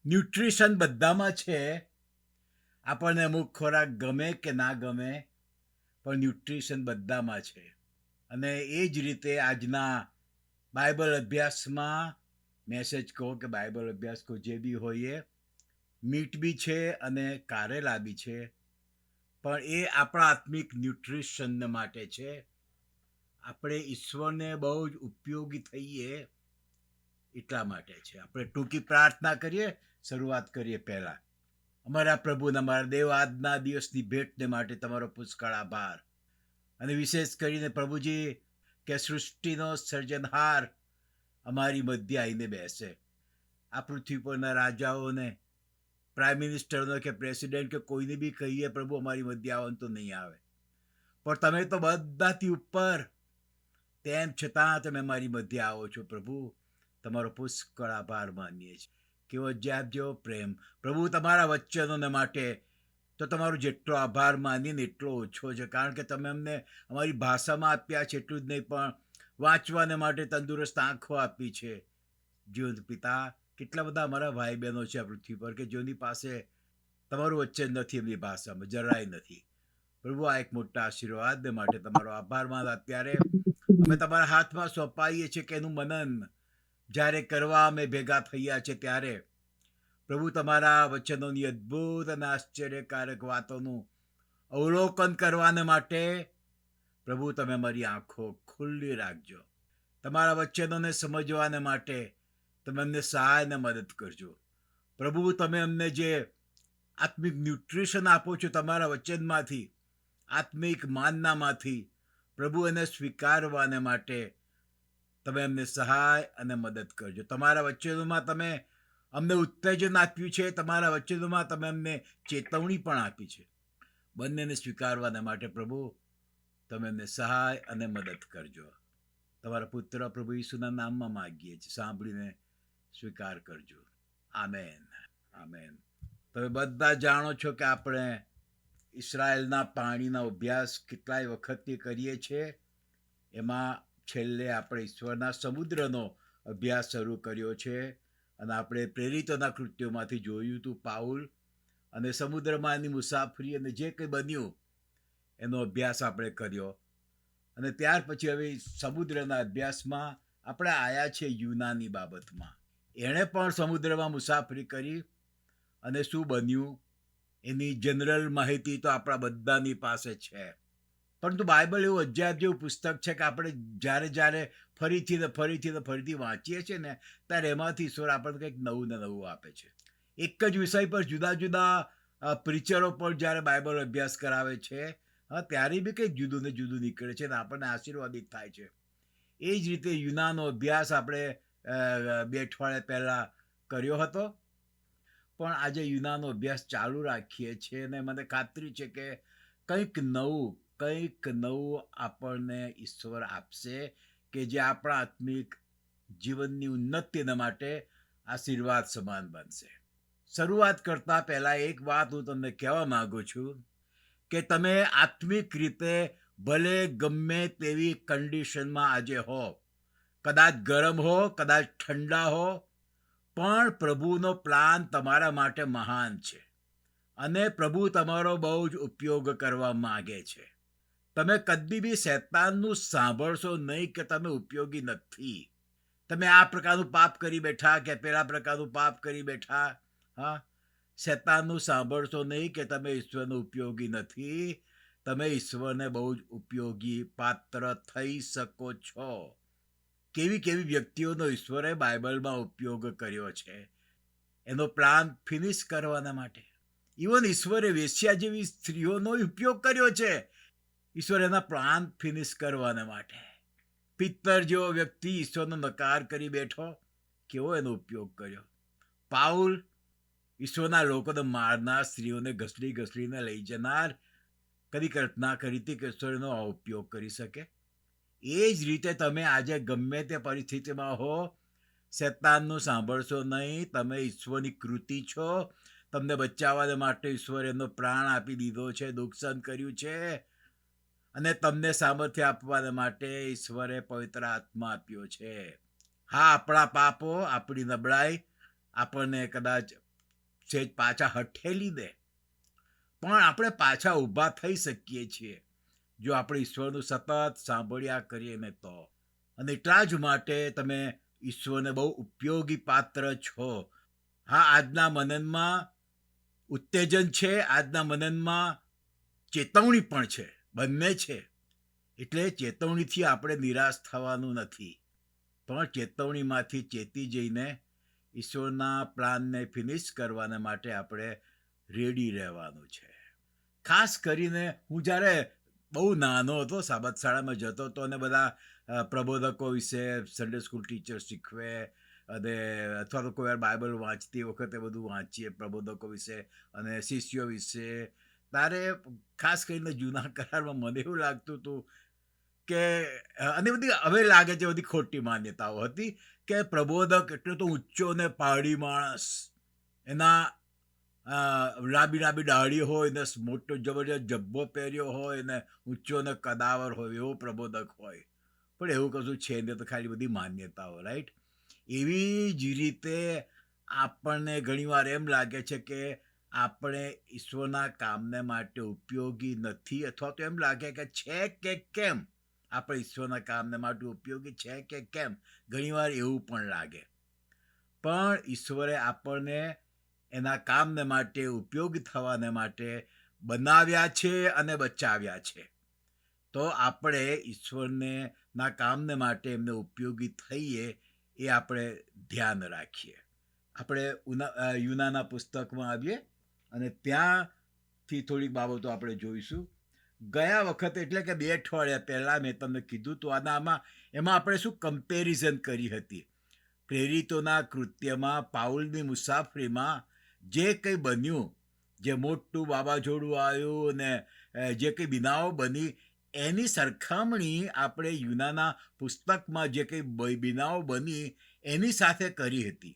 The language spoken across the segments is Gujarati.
ન્યુટ્રિશન બધામાં છે. આપણને અમુક ખોરાક ગમે કે ના ગમે, પણ ન્યુટ્રિશન બધામાં છે. અને એ જ રીતે આજના બાઇબલ અભ્યાસમાં મેસેજ કહો કે બાઇબલ અભ્યાસ કહો, જે બી હોય એ મીટ બી છે અને કારેલા બી છે, પણ એ આપણા આત્મિક ન્યુટ્રિશન માટે છે. આપણે ઈશ્વરને બહુ જ ઉપયોગી થઈએ એટલા માટે છે. આપણે ટૂંકી પ્રાર્થના કરીએ, શરૂઆત કરીએ પહેલાં. અમારા પ્રભુને અમારા દેવ, આજના દિવસની ભેટને માટે તમારો પુષ્કળ આભાર. અને વિશેષ કરીને પ્રભુજી, કે સૃષ્ટિનો સર્જનહાર અમારી મધ્ય આવીને બેસે. આ પૃથ્વી પરના રાજાઓને, પ્રાઇમ મિનિસ્ટરનો કે પ્રેસિડેન્ટ કે કોઈને બી કહીએ પ્રભુ અમારી મધ્ય આવવાનું તો નહીં આવે, પણ તમે તો બધાથી ઉપર, તેમ છતાં તમે મારી મધ્ય આવો છો પ્રભુ. તમારો પુષ્કળ આભાર માનીએ છીએ. કેવો જ્યાબ જેવો પ્રેમ પ્રભુ તમારા વચનોને માટે, તો તમારો જેટલો આભાર માનીએ ને એટલો ઓછો છે. કારણ કે તમે અમને અમારી ભાષામાં આપ્યા છે એટલું જ નહીં, પણ વાંચવાને માટે તંદુરસ્ત આંખો આપી છે. જીવંત પિતા, કેટલા બધા અમારા ભાઈ બહેનો છે આ પૃથ્વી પર કે જેની પાસે તમારું વચન નથી, એમની ભાષામાં જરાય નથી. પ્રભુ, આ એક મોટા આશીર્વાદને માટે તમારો આભાર માન. અત્યારે અમે તમારા હાથમાં સોંપાઈએ છીએ કે એનું મનન જ્યારે કરવા અમે ભેગા થયા છે, ત્યારે પ્રભુ તમારા વચનોની અદ્ભુત અને આશ્ચર્યકારક વાતોનું અવલોકન કરવાને માટે પ્રભુ તમે મારી આંખો ખુલ્લી રાખજો. તમારા વચનોને સમજવાને માટે તમે અમને સહાય અને મદદ કરજો. પ્રભુ, તમે અમને જે આત્મિક ન્યુટ્રિશન આપો છો તમારા વચનમાંથી, આત્મિક માનનામાંથી, પ્રભુ એને સ્વીકારવાને માટે તમે અમને સહાય અને મદદ કરજો. તમારા વચનોમાં તમે અમને ઉત્તેજન આપ્યું છે, તમારા વચનોમાં તમે અમને ચેતવણી પણ આપી છે. બંનેને સ્વીકારવાને માટે પ્રભુ તમે અમને સહાય અને મદદ કરજો. તમારા પુત્ર પ્રભુ ઈસુના નામમાં માગીએ છીએ, સાંભળીને સ્વીકાર કરજો. Amen, amen. તમે બધા જાણો છો કે આપણે ઇસરાયેલના પાણીનો અભ્યાસ કેટલાય વખતથી કરીએ છીએ. એમાં છેલ્લે આપણે ઈશ્વરના સમુદ્રનો અભ્યાસ શરૂ કર્યો છે. અને આપણે પ્રેરિતોના કૃત્યોમાંથી જોયું હતું પાઉલ અને સમુદ્રમાંની મુસાફરી અને જે કંઈ બન્યું એનો અભ્યાસ આપણે કર્યો. અને ત્યાર પછી હવે સમુદ્રના અભ્યાસમાં આપણે આવ્યા છીએ યુનાની બાબતમાં. એણે પણ સમુદ્રમાં મુસાફરી કરી અને શું બન્યું એની જનરલ માહિતી તો આપણા બધાની પાસે છે. પરંતુ બાઇબલ એવું અધ્યાય જેવું પુસ્તક છે કે આપણે જ્યારે જ્યારે ફરીથી વાંચીએ છીએ ને, ત્યારે એમાંથી ઈશ્વર આપણને કંઈક નવું ને નવું આપે છે. એક જ વિષય પર જુદા જુદા પ્રીચરો પણ જ્યારે બાઇબલ અભ્યાસ કરાવે છે, ત્યારે બી કંઈક જુદું ને જુદું નીકળે છે ને આપણને આશીર્વાદિત થાય છે. એ જ રીતે યુનાનો અભ્યાસ આપણે 2 અઠવાડિયા પહેલાં કર્યો હતો, પણ આજે યુનાનો અભ્યાસ ચાલુ રાખીએ છીએ અને મને ખાતરી છે કે કંઈક નવું આપણને ઈશ્વર આપશે કે જે આપણા આત્મિક જીવનની ઉન્નતિને માટે આશીર્વાદ સમાન બનશે. શરૂઆત કરતા પહેલાં એક વાત હું તમને કહેવા માગું છું કે તમે આત્મિક રીતે ભલે ગમે તેવી કન્ડિશનમાં આજે હો, કદાચ ગરમ હો, કદાચ ઠંડા હો, પણ પ્રભુનો પ્લાન તમારા માટે મહાન છે અને પ્રભુ તમારો બહુ જ ઉપયોગ કરવા માગે છે. તમે કદી બી શૈતાનનું સાંભળશો નહીં કે તમે ઉપયોગી નથી, તમે આ પ્રકારનું પાપ કરી બેઠા કે પેલા પ્રકારનું પાપ કરી બેઠા. હા, શૈતાનનું સાંભળશો નહીં કે તમે ઈશ્વરનો ઉપયોગી નથી. તમે ઈશ્વરને બહુ જ ઉપયોગી પાત્ર થઈ શકો છો. કેવી કેવી વ્યક્તિઓનો ઈશ્વરે બાઇબલમાં ઉપયોગ કર્યો છે એનો પ્લાન ફિનિશ કરવાના માટે. ઇવન ઈશ્વરે વેશ્યા જેવી સ્ત્રીઓનો ઉપયોગ કર્યો છે ઈશ્વર એના પ્લાન ફિનિશ કરવાના માટે. પિત્તર જેવો વ્યક્તિ ઈશ્વરનો નકાર કરી બેઠો, કેવો એનો ઉપયોગ કર્યો. પાઉલ ઈશ્વરના લોકોને મારનાર, સ્ત્રીઓને ઘસડીને લઈ જનાર, કદી કલ્પના કરી હતી કે ઈશ્વર એનો ઉપયોગ કરી શકે? એ જ રીતે તમે આજે ગમે તે પરિસ્થિતિમાં હો, શૈતાનનું સાંભળશો નહીં. તમે ઈશ્વરની કૃતિ છો. તમને બચાવવા માટે ઈશ્વર એનો પ્રાણ આપી દીધો છે, દુઃખ સહન કર્યું છે અને તમને સામર્થ્ય આપવા માટે ઈશ્વરે પવિત્ર આત્મા આપ્યો છે. હા, આપણા પાપો, આપણી નબળાઈ આપણને કદાચ સહેજ પાછા હઠેલી દે, પણ આપણે પાછા ઊભા થઈ શકીએ છીએ જો આપણે ઈશ્વરનું સતત સાંભળ્યા કરીએ ને તો. અને એટલા જ માટે તમે ઈશ્વરને બહુ ઉપયોગી પાત્ર છો. હા, આજના મનનમાં ઉત્તેજન છે, આજના મનનમાં ચેતવણી પણ છે, બંને છે. એટલે ચેતવણીથી આપણે નિરાશ થવાનું નથી, પણ ચેતવણીમાંથી ચેતી જઈને ઈશ્વરના પ્લાનને ફિનિશ કરવાને માટે આપણે રેડી રહેવાનું છે. ખાસ કરીને હું જ્યારે બહુ નાનો હતો, સાબત શાળામાં જતો હતો અને બધા પ્રબોધકો વિશે સન્ડે સ્કૂલ ટીચર શીખવે, અને અથવા તો કોઈ વાર બાઇબલ વાંચતી વખતે બધું વાંચીએ પ્રબોધકો વિશે અને શિષ્યો વિશે. તારે ખાસ કરીને જૂના કરારમાં મને એવું લાગતું હતું કે અને બધી હવે લાગે છે બધી ખોટી માન્યતાઓ હતી કે પ્રબોધક એટલે તો ઊંચો ને પહાડી માણસ, એના લાંબી લાંબી દાઢી હોય ને મોટો જબરજસ્ત જબ્બો પહેર્યો હોય ને ઊંચો ને કદાવર હોય એવો પ્રબોધક હોય. પણ એવું કશું છે ને, તો ખાલી બધી માન્યતાઓ, રાઈટ? એવી જ રીતે આપણને ઘણીવાર એમ લાગે છે કે આપણે ઈશ્વરના કામને માટે ઉપયોગી નથી, અથવા તો એમ લાગે કે છે કે કેમ આપણે ઈશ્વરના કામને માટે ઉપયોગી છે કે કેમ. ઘણીવાર એવું પણ લાગે, પણ ઈશ્વરે આપણને એના કામને માટે ઉપયોગી થવાને માટે બનાવ્યા છે અને બચાવ્યા છે. તો આપણે ઈશ્વરને ના કામને માટે એમને ઉપયોગી થઈએ એ આપણે ધ્યાન રાખીએ. આપણે યુનાના પુસ્તકમાં આવીએ અને ત્યાંથી થોડીક બાબતો આપણે જોઈશું. ગયા વખતે એટલે કે 2 અઠવાડિયા પહેલાં મેં તમને કીધું તો એમાં આપણે શું કમ્પેરિઝન કરી હતી. પ્રેરિતોના કૃત્યમાં પાઉલની મુસાફરીમાં જે કંઈ બન્યું, જે મોટું વાવાઝોડું આવ્યું અને જે કંઈ બનાવો બની, એની સરખામણી આપણે યુનાના પુસ્તકમાં જે કંઈ બનાવો બની એની સાથે કરી હતી.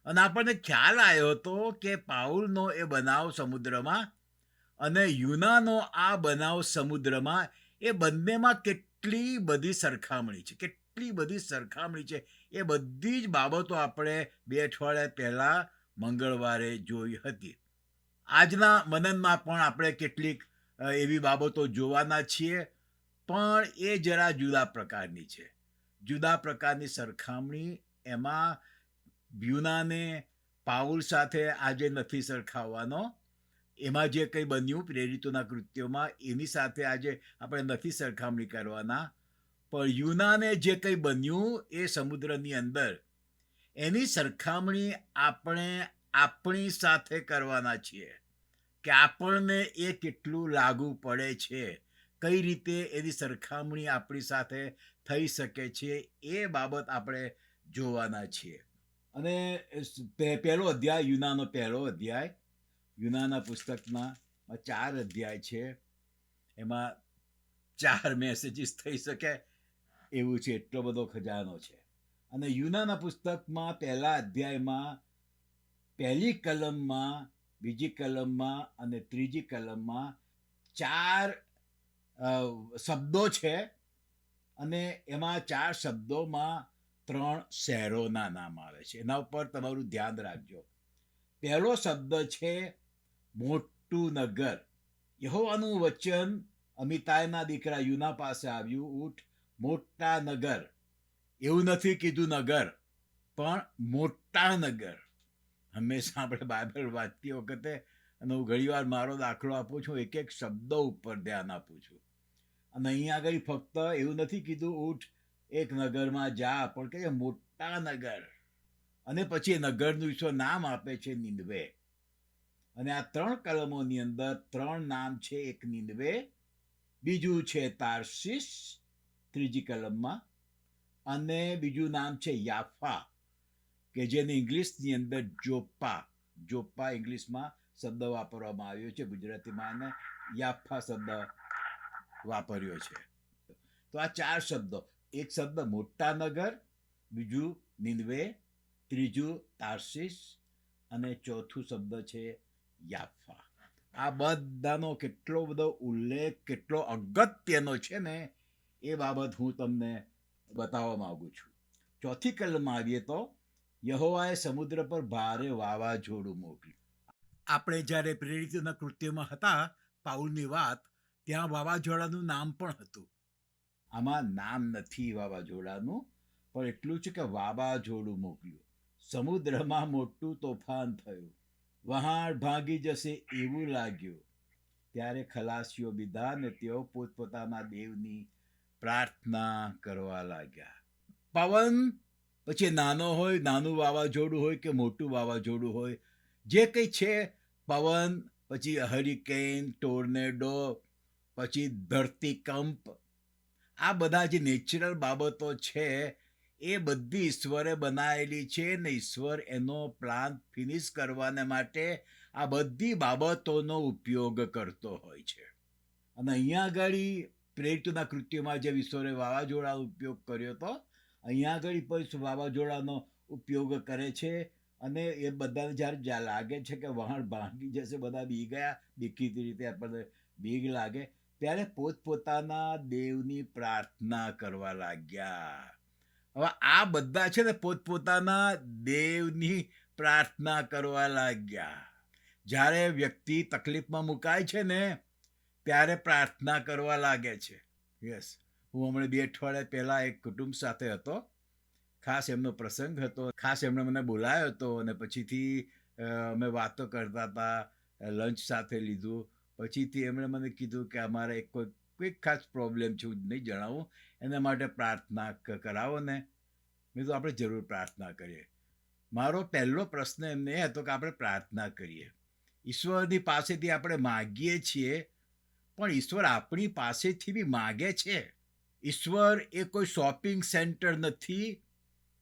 અને આપણને ખ્યાલ આવ્યો હતો કે પાઉલનો એ બનાવ સમુદ્રમાં અને યુનાનો આ બનાવ સમુદ્રમાં, એ બંનેમાં કેટલી બધી સરખામણી છે, કેટલી બધી સરખામણી છે. એ બધી જ બાબતો આપણે 2 અઠવાડિયા પહેલાં મંગળવારે જોઈ હતી. આજના મનનમાં પણ આપણે કેટલીક એવી બાબતો જોવાના છીએ, પણ એ જરા જુદા પ્રકારની છે. જુદા પ્રકારની સરખામણી. એમાં યુનાને પાઉલ સાથે આજે નથી સરખાવવાનો. એમાં જે કંઈ બન્યું પ્રેરિતોના કૃત્યોમાં એની સાથે આજે આપણે નથી સરખામણી કરવાના, પણ યુનાને જે કંઈ બન્યું એ સમુદ્રની અંદર, એની સરખામણી આપણે આપણી સાથે કરવાના છીએ કે આપણને એ કેટલું લાગુ પડે છે, કઈ રીતે એની સરખામણી આપણી સાથે થઈ શકે છે, એ બાબત આપણે જોવાના છીએ. અને પહેલો અધ્યાય, યુનાનો પહેલો અધ્યાય, યુનાના પુસ્તકમાં 4 અધ્યાય છે. એમાં 4 મેસેજીસ થઈ શકે એવું છે, એટલો બધો ખજાનો છે. અને યુનાના પુસ્તકમાં પહેલા અધ્યાયમાં પહેલી કલમમાં, બીજી કલમમાં અને ત્રીજી કલમમાં 4 શબ્દો છે. અને એમાં 4 શબ્દોમાં 3 શહેરોના નામ આવે છે. એના ઉપર તમારું ધ્યાન રાખજો. પહેલો શબ્દ છે મોટું નગર. યહોવાનું વચન અમિતાયના દીકરા યુના પાસે આવ્યું, ઉઠ, મોટા નગર. એવું નથી કીધું નગર, પણ મોટા નગર. હંમેશા આપણે બાઇબલ વાંચતી વખતે, અને હું ઘણીવાર મારો દાખલો આપું છું, એક એક શબ્દો ઉપર ધ્યાન આપું છું. અને અહીંયા આગળ ફક્ત એવું નથી કીધું ઉઠ એક નગરમાં જા, પણ કે મોટા નગર. અને પછી નગરનું ઈશ્વર નામ આપે છે નિનવે. અને આ 3 કલમોની અંદર 3 નામ છે. એક નિનવે, બીજું છે તાર્શીશ ત્રીજી કલમમાં, અને બીજું નામ છે યાફા, કે જેને ઇંગ્લિશની અંદર જોપ્પા. જોપ્પા ઇંગ્લિશમાં શબ્દ વાપરવામાં આવ્યો છે, ગુજરાતીમાં એને યાફા શબ્દ વાપર્યો છે. તો આ 4 શબ્દો, એક શબ્દ મોટા નગર, બીજું નિનવે, ત્રીજું તાર્શીશ અને ચોથું શબ્દ છે યાફા. આ બધાનો કેટલો બધો ઉલ્લેખ, કેટલો અગત્યનો છે ને, એ બાબત હું તમને બતાવવા માંગુ છું. ચોથી કલમમાં આવીએ તો યહોવાએ સમુદ્ર પર ભારે વાવાઝોડું મોકલ્યું. આપણે જ્યારે પ્રેરિતોના કૃત્યમાં હતા પાઉલની વાત, ત્યાં વાવાઝોડાનું નામ પણ હતું. આમાં નામ નથી વાવાઝોડાનું, પણ એટલું છે કે વાવાઝોડું મોકલ્યું. સમુદ્રમાં મોટું તોફાન થયું, વહાણ ભાંગી જશે એવું લાગ્યું. ત્યારે ખલાસીઓ બીધા ને તેઓ પોતપોતાના દેવની પ્રાર્થના કરવા લાગ્યા. પવન પછી નાનો હોય, નાનું વાવાઝોડું હોય કે મોટું વાવાઝોડું હોય, જે કંઈ છે, પવન પછી હરિકેન, ટોર્નેડો, પછી ધરતીકંપ, આ બધા જે નેચરલ બાબતો છે એ બધી ઈશ્વરે બનાવેલી છે ને ઈશ્વર એનો પ્લાન ફિનિશ કરવાને માટે આ બધી બાબતોનો ઉપયોગ કરતો હોય છે. અને અહીંયા આગળ પ્રેરિતોના કૃત્યમાં જે ઈશ્વરે વાવાઝોડાનો ઉપયોગ કર્યો હતો, અહીંયા આગળ પણ વાવાઝોડાનો ઉપયોગ કરે છે. અને એ બધાને જ્યારે લાગે છે કે વહાણ ભાંગી જશે, બધા બી ગયા, દેખીતી રીતે આપણને બીક લાગે, ત્યારે પોતપોતાના દેવની પ્રાર્થના કરવા લાગ્યા. હવે આ બધા છે ને પોતપોતાના દેવની પ્રાર્થના કરવા લાગ્યા. જ્યારે વ્યક્તિ તકલીફમાં મુકાય છે ને ત્યારે પ્રાર્થના કરવા લાગે છે. યસ, હું હમણાં 2 અઠવાડિયા પહેલાં એક કુટુંબ સાથે હતો. ખાસ એમનો પ્રસંગ હતો, ખાસ એમણે મને બોલાવ્યો હતો અને પછીથી અમે વાતો કરતા હતા, લંચ સાથે લીધું. પછીથી એમણે મને કીધું કે અમારે કોઈ ખાસ પ્રોબ્લેમ છે, હું નહીં જણાવું, એના માટે પ્રાર્થના કરાવો ને. મેં તો આપણે જરૂર પ્રાર્થના કરીએ. મારો પહેલો પ્રશ્ન એમને એ હતો કે આપણે પ્રાર્થના કરીએ, ઈશ્વરની પાસેથી આપણે માગીએ છીએ, પણ ઈશ્વર આપણી પાસેથી બી માગે છે. ઈશ્વર એ કોઈ શોપિંગ સેન્ટર નથી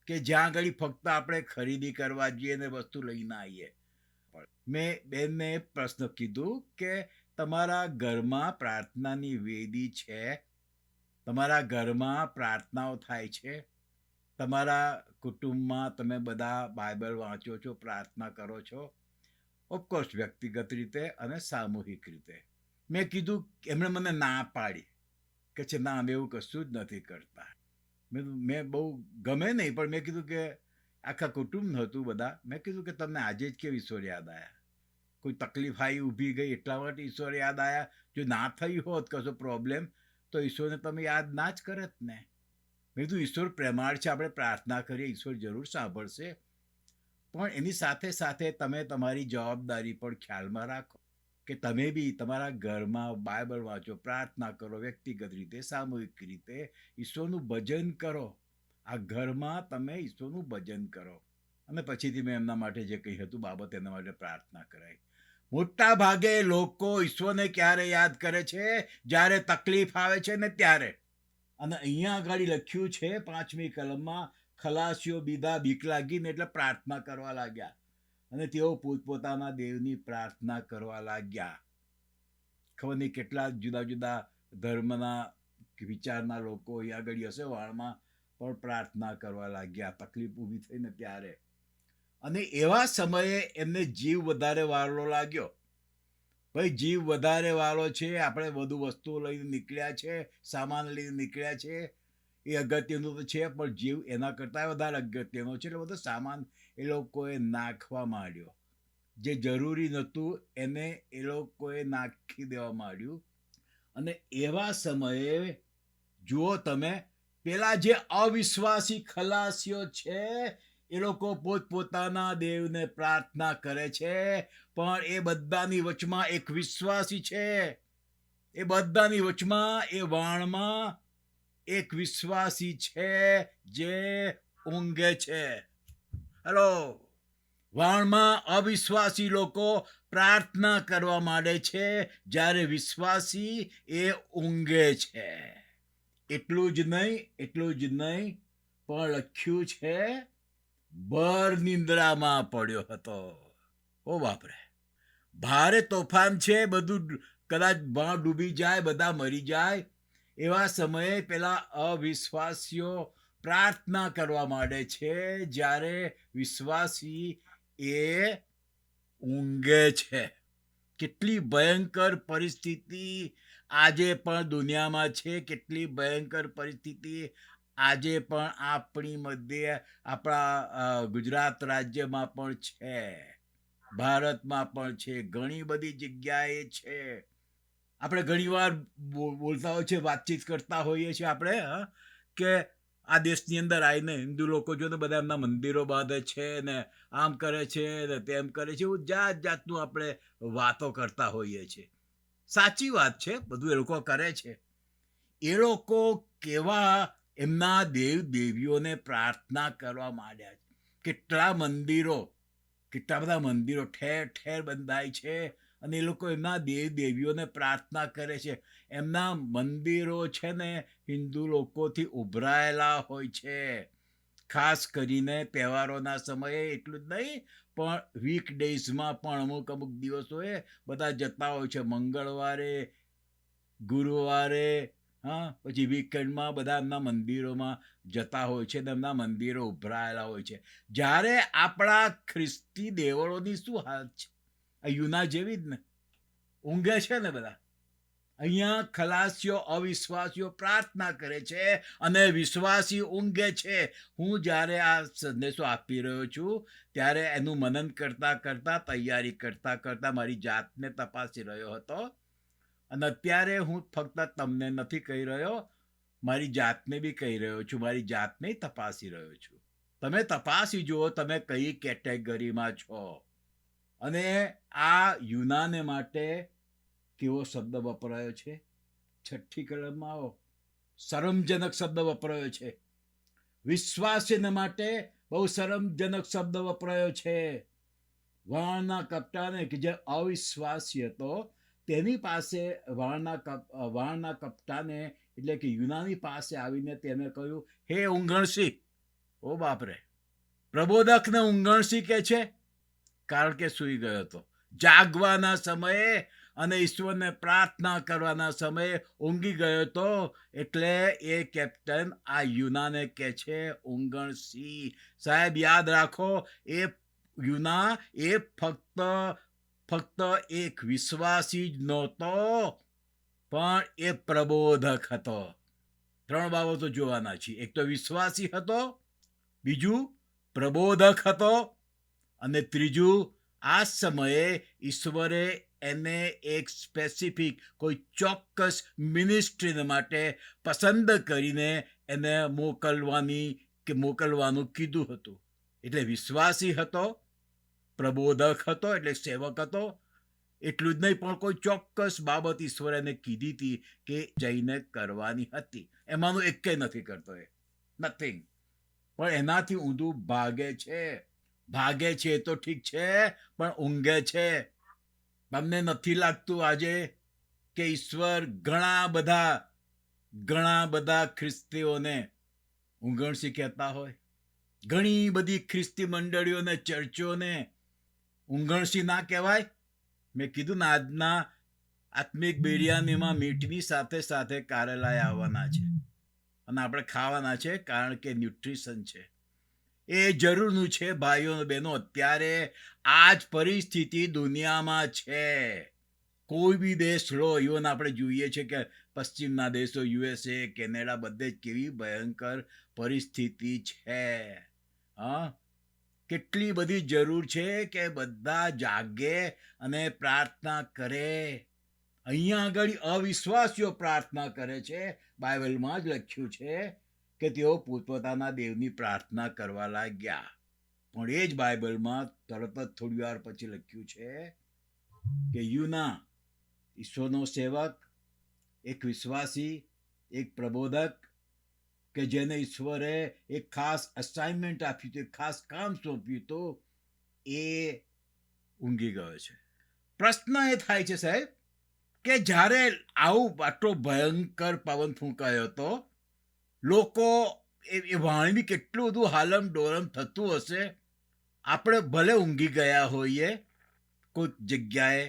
કે જ્યાં આગળ ફક્ત આપણે ખરીદી કરવા જઈએ ને વસ્તુ લઈને આવીએ. મેં બેનને પ્રશ્ન કીધું કે તમારા ઘરમાં પ્રાર્થનાની વેદી છે? તમારા ઘરમાં પ્રાર્થનાઓ થાય છે? તમારા કુટુંબમાં તમે બધા બાઇબલ વાંચો છો, પ્રાર્થના કરો છો? ઓફકોર્સ વ્યક્તિગત રીતે અને સામૂહિક રીતે. મેં કીધું, એમણે મને ના પાડી કે છે ના, અમે એવું કશું જ નથી કરતા. મેં બહુ ગમે નહીં, પણ મેં કીધું કે આખા કુટુંબ હતું બધા. મેં કીધું કે તમને આજે જ કેવી ઈશ્વર યાદ આવ્યા? કોઈ તકલીફ આવી, ઊભી ગઈ એટલા માટે ઈશ્વર યાદ આવ્યા? જો ના થયું હોત કશો પ્રોબ્લેમ તો ઈશ્વરને તમે યાદ ના જ કરત ને. મેં કીધું ઈશ્વર પ્રેમાળ છે, આપણે પ્રાર્થના કરીએ, ઈશ્વર જરૂર સાંભળશે, પણ એની સાથે સાથે તમે તમારી જવાબદારી પણ ખ્યાલમાં રાખો કે તમે બી તમારા ઘરમાં બાઇબલ વાંચો, પ્રાર્થના કરો, વ્યક્તિગત રીતે, સામૂહિક રીતે ઈશ્વરનું ભજન કરો. આ ઘરમાં તમે ઈશ્વરનું ભજન કરો. અને પછીથી મેં એમના માટે જે કંઈ હતું બાબત એના માટે પ્રાર્થના કરાઈ. મોટા ભાગે લોકો ઈશ્વરને ક્યારે યાદ કરે છે? જ્યારે તકલીફ આવે છે ને ત્યારે. અને અહીંયા આગળ લખ્યું છે 5મી કલમમાં, ખલાસીઓ બીધા, બીક લાગીને એટલે પ્રાર્થના કરવા લાગ્યા. અને તેઓ પોતપોતાના દેવની પ્રાર્થના કરવા લાગ્યા. ખબર નહીં કેટલા જુદા જુદા ધર્મના વિચારના લોકો અહીંયા આગળ હશે વાળમાં, પણ પ્રાર્થના કરવા લાગ્યા તકલીફ ઊભી થઈને ત્યારે. અને એવા સમયે એમને જીવ વધારે વાલો લાગ્યો. ભાઈ, જીવ વધારે વાલો છે, આપણે વધુ વસ્તુઓ લઈને નીકળ્યા છે, સામાન લઈને નીકળ્યા છે, એ અગત્યનું તો છે, પણ જીવ એના કરતાં વધારે અગત્યનો છે. એટલે બધો સામાન એ લોકોએ નાખવા માંડ્યો. જે જરૂરી નહોતું એને એ લોકોએ નાખી દેવા માંડ્યું. અને એવા સમયે જુઓ તમે, પેલા જે અવિશ્વાસી ખલાસીઓ છે એ લોકો પોતપોતાના દેવને પ્રાર્થના કરે છે, પણ એ બધાની વચમાં એક વિશ્વાસી છે. એ બધાની વચમાં, એ વાણમાં એક વિશ્વાસી છે જે ઊંઘે છે. હેલો, વાણમાં અવિશ્વાસી લોકો પ્રાર્થના કરવા માંડે છે, જ્યારે વિશ્વાસી એ ઊંઘે છે. એટલું જ નહીં, પણ લખ્યું છે ભર નિંદ્રામાં પડ્યો હતો. ઓ બાપરે, ભારે તોફાન છે, બધું કદાચ ડૂબી જાય, બધા મરી જાય. એવા સમયે પેલા અવિશ્વાસીઓ પ્રાર્થના કરવા માંડે છે, જ્યારે વિશ્વાસી એ ઊંઘે છે. કેટલી ભયંકર પરિસ્થિતિ આજે પણ દુનિયામાં છે, કેટલી ભયંકર પરિસ્થિતિ આજે પણ આપણી મધ્યે, આપણા ગુજરાત રાજ્યમાં પણ છે. ભારતમાં પણ છે, ઘણી બધી જગ્યાએ છે. આપણે ઘણીવાર બોલતા હોય છે, વાતચીત કરતા હોઈએ છીએ આપણે, કે આ દેશની અંદર આવીને હિન્દુ લોકો જો ને બધા એમના મંદિરો બાંધે છે ને આમ કરે છે ને તેમ કરે છે, એવું જાત જાતનું આપણે વાતો કરતા હોઈએ છીએ. સાચી વાત છે, બધું એ લોકો કરે છે. એ લોકો કેવા એમના દેવ દેવીઓને પ્રાર્થના કરવા માંડ્યા છે. કેટલા બધા મંદિરો ઠેર ઠેર બંધાય છે અને એ લોકો એમના દેવ દેવીઓને પ્રાર્થના કરે છે. એમના મંદિરો છે ને હિન્દુ લોકોથી ઉભરાયેલા હોય છે. ખાસ કરીને તહેવારોના સમયે એટલું જ નહીં, પણ વીકડેઝમાં પણ અમુક દિવસોએ બધા જતા હોય છે. મંગળવારે, ગુરુવારે, પછી વીકેન્ડમાં બધા એમના મંદિરોમાં જતા હોય છે, એમના મંદિરો ઉભરાયેલા હોય છે. જ્યારે આપણા ખ્રિસ્તી દેવળોની શું હાલત છે? યુના જેવી જ ને, ઊંઘે છે ને બધા. અહીંયા ખલાસીઓ અવિશ્વાસીઓ પ્રાર્થના કરે છે અને વિશ્વાસી ઊંઘે છે. હું જ્યારે આ સંદેશો આપી રહ્યો છું ત્યારે એનું મનન કરતા કરતા, તૈયારી કરતા કરતા મારી જાતને તપાસી રહ્યો હતો. અને અત્યારે હું ફક્ત તમને નથી કહી રહ્યો, મારી જાતને બી કહી રહ્યો છું, મારી જાતને તપાસી રહ્યો છું. તમે તપાસી જુઓ તમે કઈ કેટેગરીમાં છો. અને આ યુનાને માટે કેવો શબ્દ વપરાયો છે? 6ઠ્ઠી કલમમાં આવો, શરમજનક શબ્દ વપરાયો છે. વિશ્વાસીને માટે બહુ શરમજનક શબ્દ વપરાયો છે. વાણના કપટાને, કે જે અવિશ્વાસી હતો, તેની પાસે વાણના કપટાને એટલે કે યુનાની પાસે આવીને તેને કહ્યું, હે ઊંઘણસી. ઓ બાપરે, પ્રબોધકને ઊંઘણસી કે છે, કારણ કે સૂઈ ગયો હતો. જાગવાના સમયે અને ઈશ્વરને પ્રાર્થના કરવાના સમયે ઊંઘી ગયો હતો. એટલે એ કેપ્ટન આ યુનાને કે છે ઊંઘણસી. સાહેબ યાદ રાખો, એ યુના એ ફક્ત એક વિશ્વાસી જ નહોતો, પણ એ પ્રબોધક હતો. 3 બાબતો જોવાના છે. એક તો વિશ્વાસી હતો, બીજું પ્રબોધક હતો, અને ત્રીજું આ સમયે ઈશ્વરે એને એક સ્પેસિફિક કોઈ ચોક્કસ મિનિસ્ટ્રી માટે પસંદ કરીને એને મોકલવાનું કીધું હતું. એટલે વિશ્વાસી હતો, પ્રબોધક હતો એટલે સેવક હતો. એટલું જ નહીં, પણ કોઈ ચોક્કસ બાબત ઈશ્વરે એને કીધી હતી કે જઈને કરવાની હતી. એમાંનું એકેય નથી કરતો, એ નથિંગ. પણ એનાથી ઊંધું ભાગે છે તો ઠીક છે, પણ ઊંઘે છે. તમને નથી લાગતું આજે કે ઈશ્વર ઘણા બધા ખ્રિસ્તીઓને ઊંઘણસી કહેતા હોય? ઘણી બધી ખ્રિસ્તી મંડળીઓને, ચર્ચોને ઊંઘણસી ના કહેવાય? મેં કીધું ને, આજના આત્મિક બિરયાનીમાં મીઠની સાથે સાથે કારેલા આવવાના છે અને આપણે ખાવાના છે, કારણ કે ન્યુટ્રિશન છે. એ જરૂરનું છે ભાઈઓ અને બહેનો. અત્યારે આ જ પરિસ્થિતિ દુનિયામાં છે. કોઈ બી દેશ લો, ઇવન આપણે જોઈએ છે કે પશ્ચિમના દેશો, USA, કેનેડા, બધે જ કેવી ભયંકર પરિસ્થિતિ છે. કેટલી બધી જરૂર છે કે બધા જાગે અને પ્રાર્થના કરે. અહીંયા આગળ અવિશ્વાસીઓ પ્રાર્થના કરે છે. બાઇબલમાં જ લખ્યું છે કે તેઓ પોતપોતાના દેવની પ્રાર્થના કરવા લાગ્યા. પણ એ જ બાઇબલમાં તરત જ થોડી વાર પછી લખ્યું છે કે યુના, ઈશ્વરનો સેવક, એક વિશ્વાસી, એક પ્રબોધક, કે જેને ઈશ્વરે એક ખાસ અસાઇનમેન્ટ આપ્યું હતું, ખાસ કામ સોંપ્યું હતું, એ ઊંઘી ગયો છે. પ્રશ્ન એ થાય છે સાહેબ કે જ્યારે આટલો ભયંકર પવન ફૂંકાયો હતો, લોકો એ વાણી કેટલું બધું હાલમ ડોલમ થતું હશે. આપણે ભલે ઊંઘી ગયા હોઈએ કોઈક જગ્યાએ,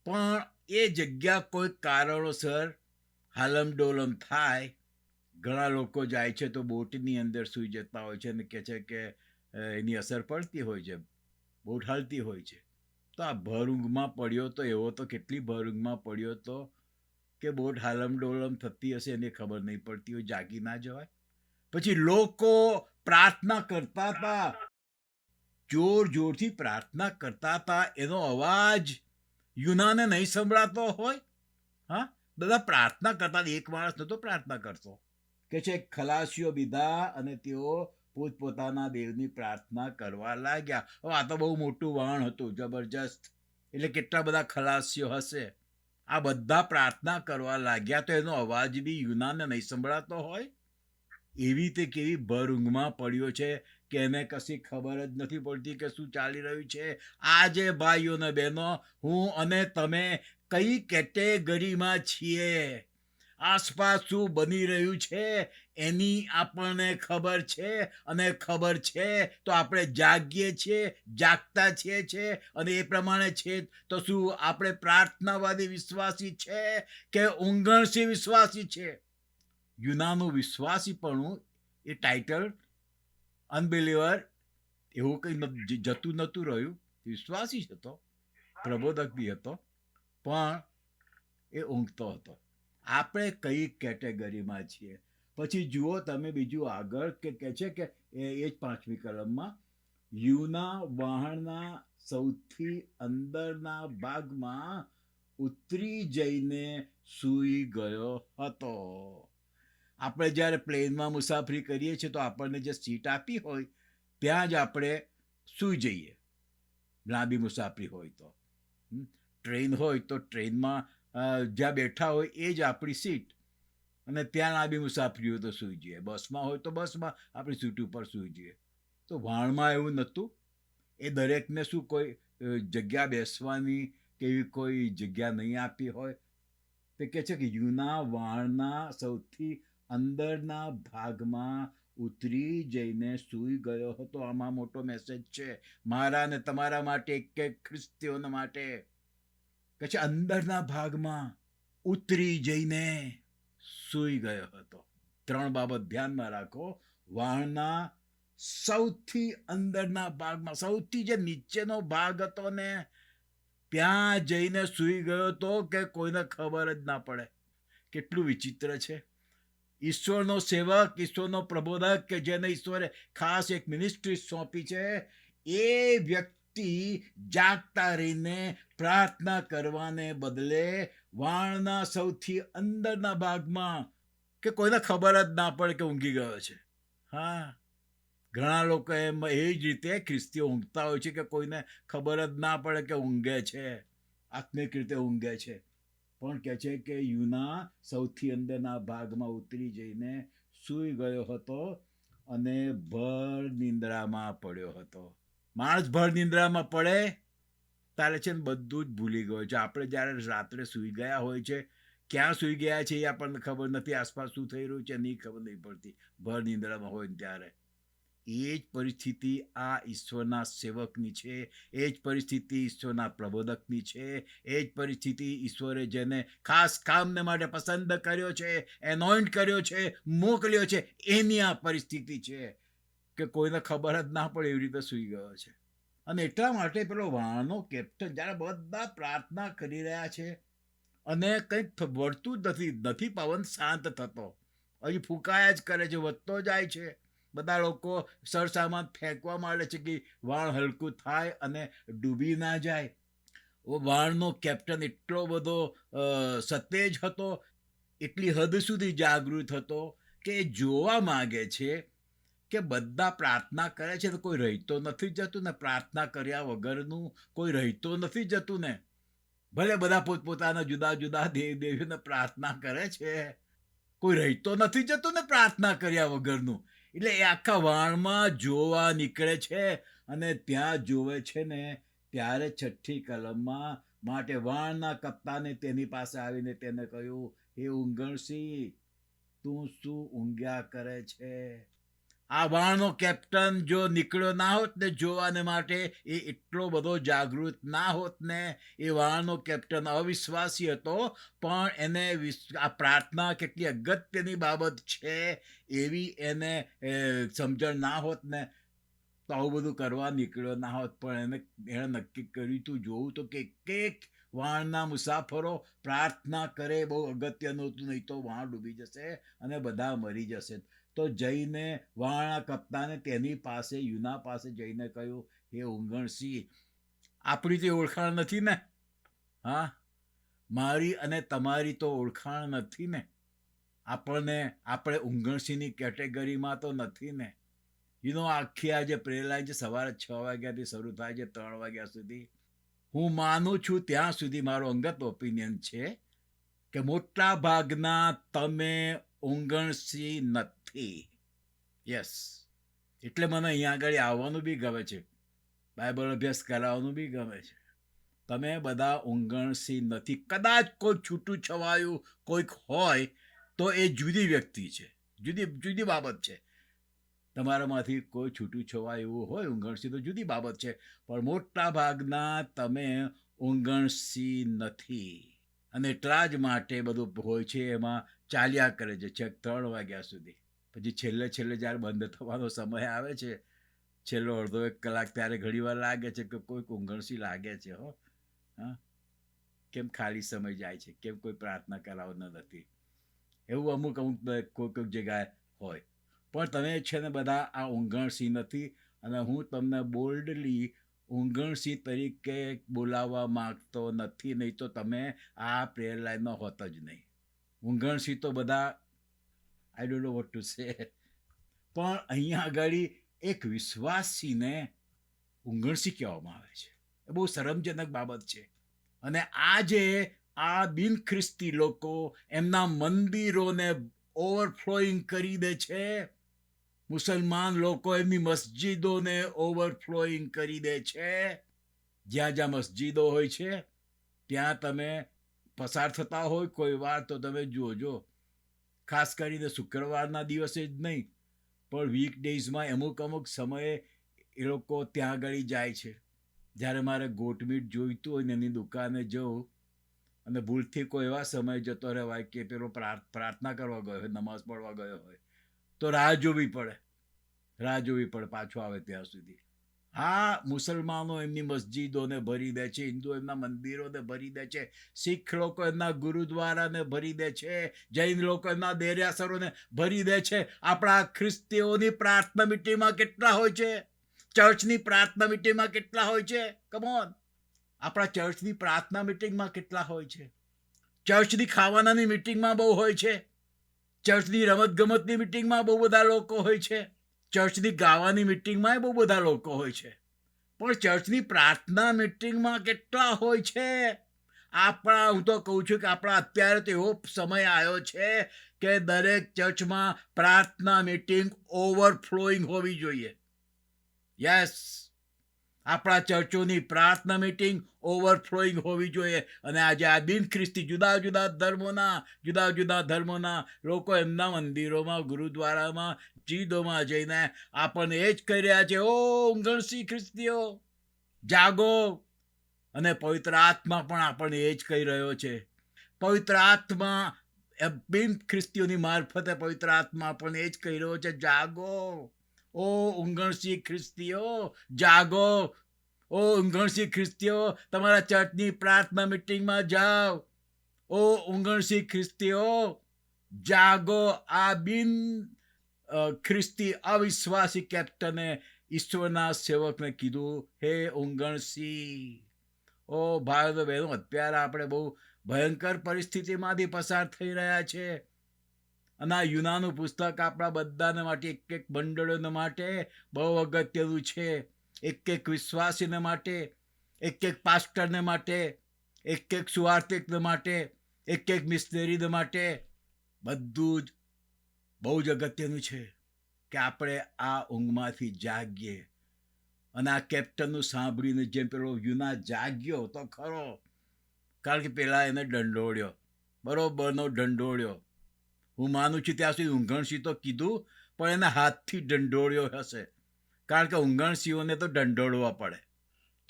પણ એ જગ્યા કોઈક કારણોસર હાલમ ડોલમ થાય. ઘણા લોકો જાય છે તો બોટની અંદર સૂઈ જતા હોય છે અને કહે છે કે એની અસર પડતી હોય છે, બોટ હાલતી હોય છે. તો આ ભર ઊંઘમાં પડ્યો તો, એવો તો કેટલી ભર ઊંઘમાં પડ્યો તો કે બોટ હાલમ ડોલમ થતી હશે એને ખબર નહીં પડતી હોય, જાગી ના જવાય. પછી લોકો પ્રાર્થના કરતા હતા. જોર જોરથી પ્રાર્થના કરતા હતા, એનો અવાજ યુનાને નહીં સંભળાતો હોય. હા, બધા પ્રાર્થના કરતા, એક માણસ નતો પ્રાર્થના કરતો. કે છે ખલાસીઓ બીધા અને તેઓ પોતપોતાના દેવની પ્રાર્થના કરવા લાગ્યા. હવે આ તો બહુ મોટું વહાણ હતું, જબરજસ્ત. એટલે કેટલા બધા ખલાસીઓ હશે. આ બધા પ્રાર્થના કરવા લાગ્યા, તો એનો અવાજ બી યુનાને નહીં સંભળાતો હોય. એવી તે કેવી ભર ઊંઘમાં પડ્યો છે કે એને કશી ખબર જ નથી પડતી કે શું ચાલી રહ્યું છે. આજે ભાઈઓ ને બહેનો, હું અને તમે કઈ કેટેગરીમાં છીએ, આસપાસ શું બની રહ્યું છે એની આપણને ખબર છે. અને ખબર છે તો આપણે જાગીએ છીએ, જાગતા છીએ અને એ પ્રમાણે છે તો શું આપણે પ્રાર્થનાવાદી વિશ્વાસી છે કે ઊંઘણસી વિશ્વાસી છે? યુનાનું વિશ્વાસીપણું, એ ટાઇટલ અનબિલીવર, એવું કંઈ જતું નહોતું રહ્યું. વિશ્વાસી જ હતો, પ્રબોધક બી હતો, પણ એ ઊંઘતો હતો. આપણે કઈ કેટેગરીમાં છીએ? પછી જુઓ તમે બીજું આગળ કે કહે છે કે એ જ 5મી કલમમાં, યુના વહાણના સૌથી અંદરના ભાગમાં ઉતરી જઈને સૂઈ ગયો હતો. આપણે જ્યારે પ્લેનમાં મુસાફરી કરીએ છીએ તો આપણને જે સીટ આપી હોય ત્યાં જ આપણે સૂઈ જઈએ, લાંબી મુસાફરી હોય તો. ટ્રેન હોય તો ટ્રેનમાં જ્યાં બેઠા હોય એ જ આપણી સીટ, અને ત્યાં લાંબી મુસાફરી હોય તો સૂઈ જઈએ. બસમાં હોય તો બસમાં આપણી સીટ ઉપર સૂઈ જઈએ. તો વહાણમાં એવું નહોતું. એ દરેકને શું કોઈ જગ્યા બેસવાની કે એવી કોઈ જગ્યા નહીં આપી હોય. તે કહે છે કે યુના વહાણના સૌથી અંદરના ભાગમાં ઉતરી જઈને સૂઈ ગયો હતો. આમાં મોટો મેસેજ છે મારા ને તમારા માટે, એક ખ્રિસ્તીઓના માટે. કે છે અંદરના ભાગમાં ઉતરી જઈને સૂઈ ગયો હતો. 3 બાબત ધ્યાનમાં રાખો. વહાણના સૌથી અંદરના ભાગમાં, સૌથી જે નીચેનો ભાગ હતો ને, ત્યાં જઈને સૂઈ ગયો હતો કે કોઈને ખબર જ ના પડે. કેટલું વિચિત્ર છે. ઈશ્વરનો સેવક, ઈશ્વરનો પ્રબોધક કે જેને ઈશ્વરે ખાસ એક મિનિસ્ટ્રી સોંપી છે, એ વ્યક્તિ જાગતા રહીને પ્રાર્થના કરવાને બદલે વાણના સૌથી અંદરના ભાગમાં, કે કોઈને ખબર જ ના પડે કે ઊંઘી ગયો છે. હા, ઘણા લોકો એમ એ જ રીતે ખ્રિસ્તીઓ ઊંઘતા હોય છે કે કોઈને ખબર જ ના પડે કે ઊંઘે છે, આત્મિક રીતે ઊંઘે છે. પણ કહે છે કે યુના સૌથી અંદરના ભાગમાં ઉતરી જઈને સૂઈ ગયો હતો અને ભર નિંદ્રામાં પડ્યો હતો. માણસ ભર નિંદ્રામાં પડે તારે છે ને બધું જ ભૂલી ગયો છે. આપણે જ્યારે રાત્રે સૂઈ ગયા હોય છે, ક્યાં સૂઈ ગયા છે એ આપણને ખબર નથી, આસપાસ શું થઈ રહ્યું છે નહીં ખબર નહીં પડતી, ભર નિંદ્રામાં હોય ને ત્યારે. એ જ પરિસ્થિતિ આ ઈશ્વરના સેવકની છે, એ જ પરિસ્થિતિ ઈશ્વરના પ્રબોધકની છે, એ જ પરિસ્થિતિ ઈશ્વરે જેને ખાસ કામને માટે પસંદ કર્યો છે, એનોઇન્ટ કર્યો છે, મોકલ્યો છે, એની આ પરિસ્થિતિ છે કે કોઈને ખબર જ ના પડે એવી રીતે સૂઈ ગયો છે. અને એટલા માટે પેલો વાણનો કેપ્ટન જ્યારે બધા પ્રાર્થના કરી રહ્યા છે અને કંઈક વળતું જ નથી, પવન શાંત થતો, હજી ફૂંકાયા જ કરે છે, વધતો જાય છે. બધા લોકો સરસામાન ફેંકવા માંડે છે કે વાણ હલકું થાય અને ડૂબી ના જાય. વાણનો કેપ્ટન એટલો બધો સતેજ હતો, એટલી હદ સુધી જાગૃત હતો કે જોવા માંગે છે કે બધા પ્રાર્થના કરે છે તો કોઈ રહેતો નથી જતું ને, પ્રાર્થના કર્યા વગરનું કોઈ રહેતો નથી જતું ને. ભલે બધા પોતપોતાના જુદા જુદા દેવ દેવીઓને પ્રાર્થના કરે છે, કોઈ રહેતો નથી જતું ને પ્રાર્થના કર્યા વગરનું. એટલે એ આખા વાણમાં જોવા નીકળે છે અને ત્યાં જોવે છે ને ત્યારે 6ઠી કલમમાં, માટે વાણના કપ્તાને તેની પાસે આવીને તેને કહ્યું, હે ઊંઘણસી, તું શું ઊંઘ્યા કરે છે? આ વાણનો કેપ્ટન જો નીકળ્યો ના હોત ને જોવાને માટે, એ એટલો બધો જાગૃત ના હોત ને. એ વાણનો કેપ્ટન અવિશ્વાસી હતો, પણ એને આ પ્રાર્થના કેટલી અગત્યની બાબત છે એવી એને સમજણ ના હોત ને, તો આવું બધું કરવા નીકળ્યો ના હોત. પણ એણે નક્કી કર્યું તું જોવું તો કે એક વાણના મુસાફરો પ્રાર્થના કરે, બહુ અગત્યનું હતું, નહીં તો વાણ ડૂબી જશે અને બધા મરી જશે. તો જઈને વાણના કપ્તાને તેની પાસે, યુના પાસે જઈને કહ્યું, હે ઉંગણસિંહ, આપણી તો ઓળખાણ નથી ને? હા, મારી અને તમારી તો ઓળખાણ નથી ને? આપણે ઉંગણસિંહની કેટેગરીમાં તો નથી ને? આખી આજે પ્રેરલાઈન છે, સવારે 6 વાગ્યાથી શરૂ થાય છે 3 વાગ્યા સુધી. હું માનું છું ત્યાં સુધી, મારો અંગત ઓપિનિયન છે કે મોટા ભાગના તમે ઉંગણસિંહ નથી. યસ, એટલે મને અહીંયા આગળ આવવાનું બી ગમે છે, બાઇબલ અભ્યાસ કરાવવાનું બી ગમે છે. તમે બધા ઉંગણસિંહ નથી. કદાચ કોઈ છૂટું છવાયું કોઈક હોય તો એ જુદી વ્યક્તિ છે, જુદી બાબત છે. તમારામાંથી કોઈ છૂટું છવાયું એવું હોય ઉંગણસિંહ તો જુદી બાબત છે, પણ મોટા ભાગના તમે ઉંગણસિંહ નથી. અને એટલા જ માટે બધું હોય છે એમાં ચાલ્યા કરે છે છેક 3 વાગ્યા સુધી. પછી છેલ્લે જ્યારે બંધ થવાનો સમય આવે છે, છેલ્લો અડધો 1 કલાક, ત્યારે ઘણી વાર લાગે છે કે કોઈક ઉંગણસિંહ લાગે છે. હા, કેમ ખાલી સમય જાય છે, કેમ કોઈ પ્રાર્થના કરાવતા નથી, એવું અમુક કોઈક જગ્યાએ હોય. પણ તમે છે ને બધા આ ઉંગણસિંહ નથી, અને હું તમને બોલ્ડલી ઉંગણસિંહ તરીકે બોલાવવા માંગતો નથી, નહીં તો તમે આ પ્રેયર લાઈનમાં હોત જ નહીં. ઉંગણસિંહ તો બધા, I don't know what to say. પણ અહીંયા આગળ એક વિશ્વાસીને ઉંગણસિંહ કહેવામાં આવે છે. એ બહુ શરમજનક બાબત છે. અને આજે આ બિન ખ્રિસ્તી લોકો એમના મંદિરોને ઓવરફ્લોઈંગ કરી દે છે. મુસલમાન લોકો એમની મસ્જિદોને ઓવરફ્લોઈંગ કરી દે છે. જ્યાં મસ્જિદો હોય છે ત્યાં તમે પસાર થતા હોય કોઈ વાર તો તમે જોજો, ખાસ કરીને શુક્રવારના દિવસે જ નહીં, પણ વીકડેઝમાં અમુક સમયે એ લોકો ત્યાં આગળ જાય છે. જ્યારે મારે ગોટમીટ જોઈતું હોય ને એની દુકાને જવું, અને ભૂલથી કોઈ એવા સમય જતો રહેવાય કે પેલો પ્રાર્થના કરવા ગયો હોય, નમાઝ પઢવા ગયો હોય, તો રાહ જોવી પડે પાછો આવે ત્યાં સુધી. હા, મુસલમાનો એમની મસ્જિદોને ભરી દે છે, હિન્દુ એમના મંદિરોને ભરી દે છે, શીખ લોકો એમના ગુરુદ્વારાને ભરી દે છે, જૈન લોકો એમના દેરાસરોને ભરી દે છે. આપણા ખ્રિસ્તીઓની પ્રાર્થના મીટિંગમાં કેટલા હોય છે? ચર્ચની પ્રાર્થના મીટિંગમાં કેટલા હોય છે? કમ ઓન, આપણા ચર્ચની પ્રાર્થના મીટિંગમાં કેટલા હોય છે? ચર્ચની ખાવાનાની મીટિંગમાં બહુ હોય છે. ચર્ચની રમતગમતની મીટિંગમાં બહુ બધા લોકો હોય છે. ચર્ચની ગાવાની મીટિંગમાં બહુ બધા લોકો હોય છે. પણ ચર્ચની પ્રાર્થના મીટિંગમાં કેટલા હોય છે? હું તો કહું છું કે આપણા અત્યારે તો એવો સમય આવ્યો છે કે દરેક ચર્ચમાં પ્રાર્થના મીટિંગ ઓવરફ્લોઈંગ હોવી જોઈએ. યસ, આપણા ચર્ચોની પ્રાર્થના મીટિંગ ઓવરફ્લોઈંગ હોવી જોઈએ. અને આજે આ બિન ખ્રિસ્તી જુદા જુદા ધર્મોના લોકો એમના મંદિરોમાં, ગુરુદ્વારામાં, મસ્જિદોમાં જઈને આપણને એ જ કહી રહ્યા છે, ઓ ઉંગણસિંહ ખ્રિસ્તીઓ જાગો. અને પવિત્ર આત્મા પણ આપણને એ જ કહી રહ્યો છે. પવિત્ર આત્મા બિન ખ્રિસ્તીઓની મારફતે પવિત્ર આત્મા આપણને એ જ કહી રહ્યો છે, જાગો. ઓ ઉંગણસિંહ ખ્રિસ્તીઓ જાગો. ઓ ઉંગણસિંહ ખ્રિસ્તીઓ તમારા ચર્ચની પ્રાર્થના મીટિંગમાં જાઓ. ઓ ઉંગણસિંહ ખ્રિસ્તીઓ જાગો. આ બિન ખ્રિસ્તી અવિશ્વાસી કેપ્ટને ઈશ્વરના સેવકને કીધું, હે ઉંગણસિંહ. ઓ ભાઈઓ બહેનો, અત્યારે આપણે બહુ ભયંકર પરિસ્થિતિમાંથી પસાર થઈ રહ્યા છે. અને આ યુનાનું પુસ્તક આપણા બધાને માટે, એક મંડળોને માટે બહુ અગત્યનું છે. એક વિશ્વાસીને માટે, એક પાસ્ટરને માટે, એક સુવાર્તિકને માટે, એક મિશનરીને માટે, બધું જ બહુ જ અગત્યનું છે કે આપણે આ ઊંઘમાંથી જાગીએ. અને આ કેપ્ટનનું સાંભળીને જેમ પેલો યુના જાગ્યો તો ખરો, કારણ કે પેલા એને દંડોળ્યો, બરોબરનો દંડોળ્યો. હું માનું છું ત્યાં સુધી ઉંગણસિંહ તો કીધું, પણ એને હાથથી દંડોળ્યો હશે, કારણ કે ઉંગણસિંહોને તો દંડોળવા પડે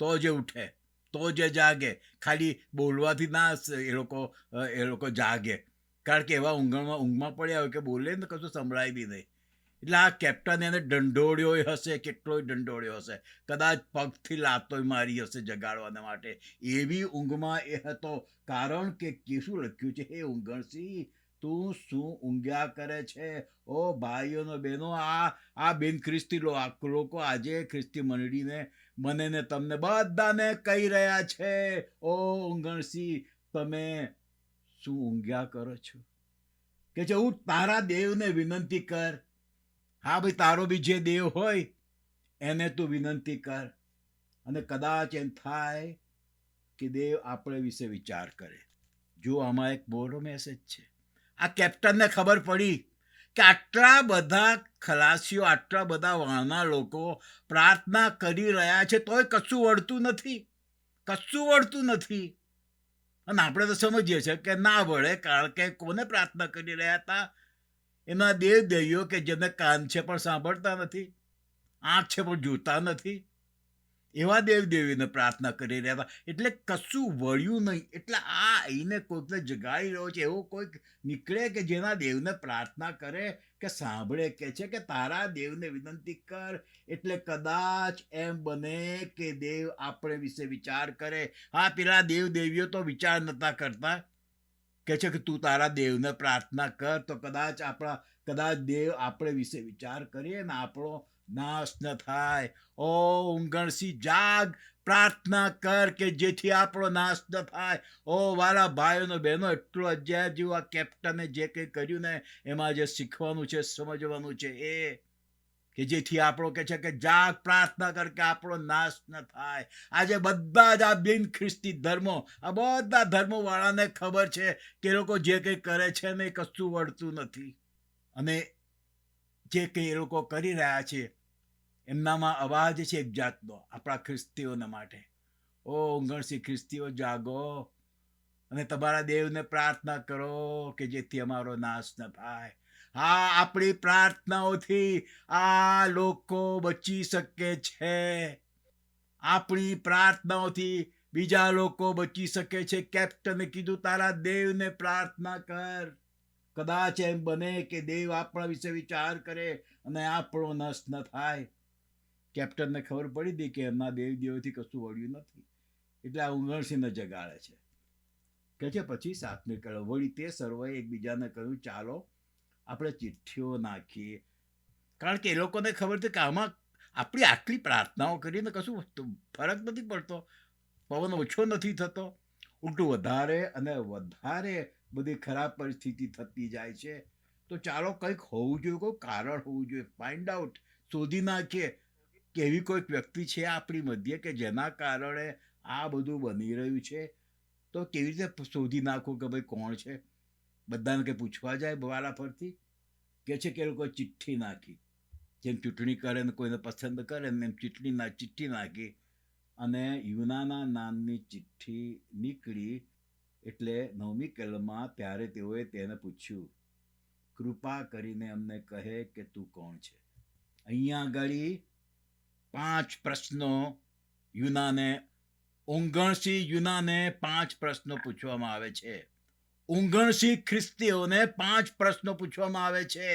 તો જે ઉઠે, તો જે જાગે. ખાલી બોલવાથી ના એ લોકો જાગે, કારણ કે એવા ઊંઘમાં પડ્યા હોય કે બોલે ને કશું સંભળાય બી નહીં. એટલે આ કેપ્ટન એને દંડોળ્યો હશે, કેટલોય દંડોળ્યો હશે, કદાચ પગથી લાતોય મારી હશે જગાડવાને માટે. એવી ઊંઘમાં એ હતો. કારણ કે શું લખ્યું છે, હે ઊંઘણસી તું શું ઊંઘ્યા કરે છે? ઓ ભાઈઓનો બહેનો, આ બિન ખ્રિસ્તી લોકો આજે ખ્રિસ્તી મંડળીને, મને ને તમને બધાને કહી રહ્યા છે, ઓ ઊંઘણસી તમે શું ઊંઘ્યા કરો છો? કે છે હું તારા દેવને વિનંતી કર. હા ભાઈ, તારો બી જે દેવ હોય એને તું વિનંતી કર, અને કદાચ એમ થાય કે દેવ આપણે વિશે વિચાર કરે. જો આમાં એક મોટો મેસેજ છે. આ કેપ્ટનને ખબર પડી કે આટલા બધા ખલાસીઓ, આટલા બધા વાના લોકો પ્રાર્થના કરી રહ્યા છે, તોય કશું વળતું નથી, કશું વળતું નથી. અને આપણે તો સમજીએ છીએ કે ના વળે, કારણ કે કોને પ્રાર્થના કરી રહ્યા હતા? એના દેવ દેવીઓ કે જેને કાન છે પણ સાંભળતા નથી, આંખ છે પણ જોતા નથી, એવા દેવ દેવીને પ્રાર્થના કરી રહ્યા હતા. એટલે કશું વળ્યું નહીં. એટલે આ આઈને કોઈકને જગાડી રહ્યો છે. એવો કોઈક નીકળે કે જેના દેવને પ્રાર્થના કરે, કે સાંભળે, કે છે કે તારા દેવને વિનંતી કર, એટલે કદાચ એમ બને કે દેવ આપણે વિશે વિચાર કરે. હા, પેલા દેવ દેવીઓ તો વિચાર નતા કરતા, કે છે કે તું તારા દેવને પ્રાર્થના કર, તો કદાચ દેવ આપણે વિશે વિચાર કરીએ ને આપણો નાશ ન થાય. ઓ ઊંઘણસી, જાગ, પ્રાર્થના કર કે જેથી આપણો નાશ ન થાય. ઓ વાલા ભાઈઓનો બહેનો, એટલું અજાયબ જેવું આ કેપ્ટને જે કંઈ કર્યું ને, એમાં જે શીખવાનું છે, સમજવાનું છે, એ કે જેથી આપણો કે છે કે જાગ, પ્રાર્થના કર કે આપણો નાશ ન થાય. આજે બધા જ આ બિન ખ્રિસ્તી ધર્મો, આ બધા ધર્મો વાળાને ખબર છે કે એ લોકો જે કંઈ કરે છે ને એ કશું વળતું નથી. અને જે કંઈ એ લોકો કરી રહ્યા છે એમનામાં અવાજ છે એક જાતનો આપણા ખ્રિસ્તીઓના માટે. ઓ ઊંઘણસી ખ્રિસ્તીઓ, જાગો અને તમારા દેવને પ્રાર્થના કરો કે જેથી અમારો નાશ ન થાય. હા, આપણી પ્રાર્થનાઓથી આ લોકો બચી શકે છે. આપણી પ્રાર્થનાઓથી બીજા લોકો બચી શકે છે. કેપ્ટને કીધું તારા દેવને પ્રાર્થના કર, કદાચ એમ બને કે દેવ આપણા વિશે વિચાર કરે અને આપણો નાશ ન થાય. કેપ્ટનને ખબર પડી હતી કે એમના દેવ દેવથી કશું વળ્યું નથી, એટલે આ ઊંઘણસીને જગાડે છે. કે છે પછી 7મી કળ, વળી તે સર્વએ એકબીજાને કહ્યું, ચાલો આપણે ચિઠ્ઠીઓ નાખીએ. કારણ કે એ લોકોને ખબર હતી કે આમાં આપણી આટલી પ્રાર્થનાઓ કરીને કશું ફરક નથી પડતો, પવન ઓછો નથી થતો, ઉલટું વધારે અને વધારે બધી ખરાબ પરિસ્થિતિ થતી જાય છે. તો ચાલો કંઈક હોવું જોઈએ, કોઈ કારણ હોવું જોઈએ, ફાઇન્ડ આઉટ, શોધી નાખીએ કે એવી કોઈક વ્યક્તિ છે આપણી મધ્યે કે જેના કારણે આ બધું બની રહ્યું છે. તો કેવી રીતે શોધી નાખવું કે ભાઈ કોણ છે? બધાને કંઈ પૂછવા જાય વાલા ફરતી? કે છે કે એ લોકો ચિઠ્ઠી નાખી, જેમ ચૂંટણી કરે ને કોઈને પસંદ કરે ને એમ ચિઠ્ઠી નાખી, અને યુનાના નામની ચિઠ્ઠી નીકળી. એટલે 9મી કલમાં ત્યારે તેઓએ તેને પૂછ્યું, કૃપા કરીને અમને કહે કે તું કોણ છે. અહીંયા આગળ 5 પ્રશ્નો યુનાને 5 પ્રશ્નો પૂછવામાં આવે છે. ઊંઘણસી ખ્રિસ્તીઓને 5 પ્રશ્નો પૂછવામાં આવે છે.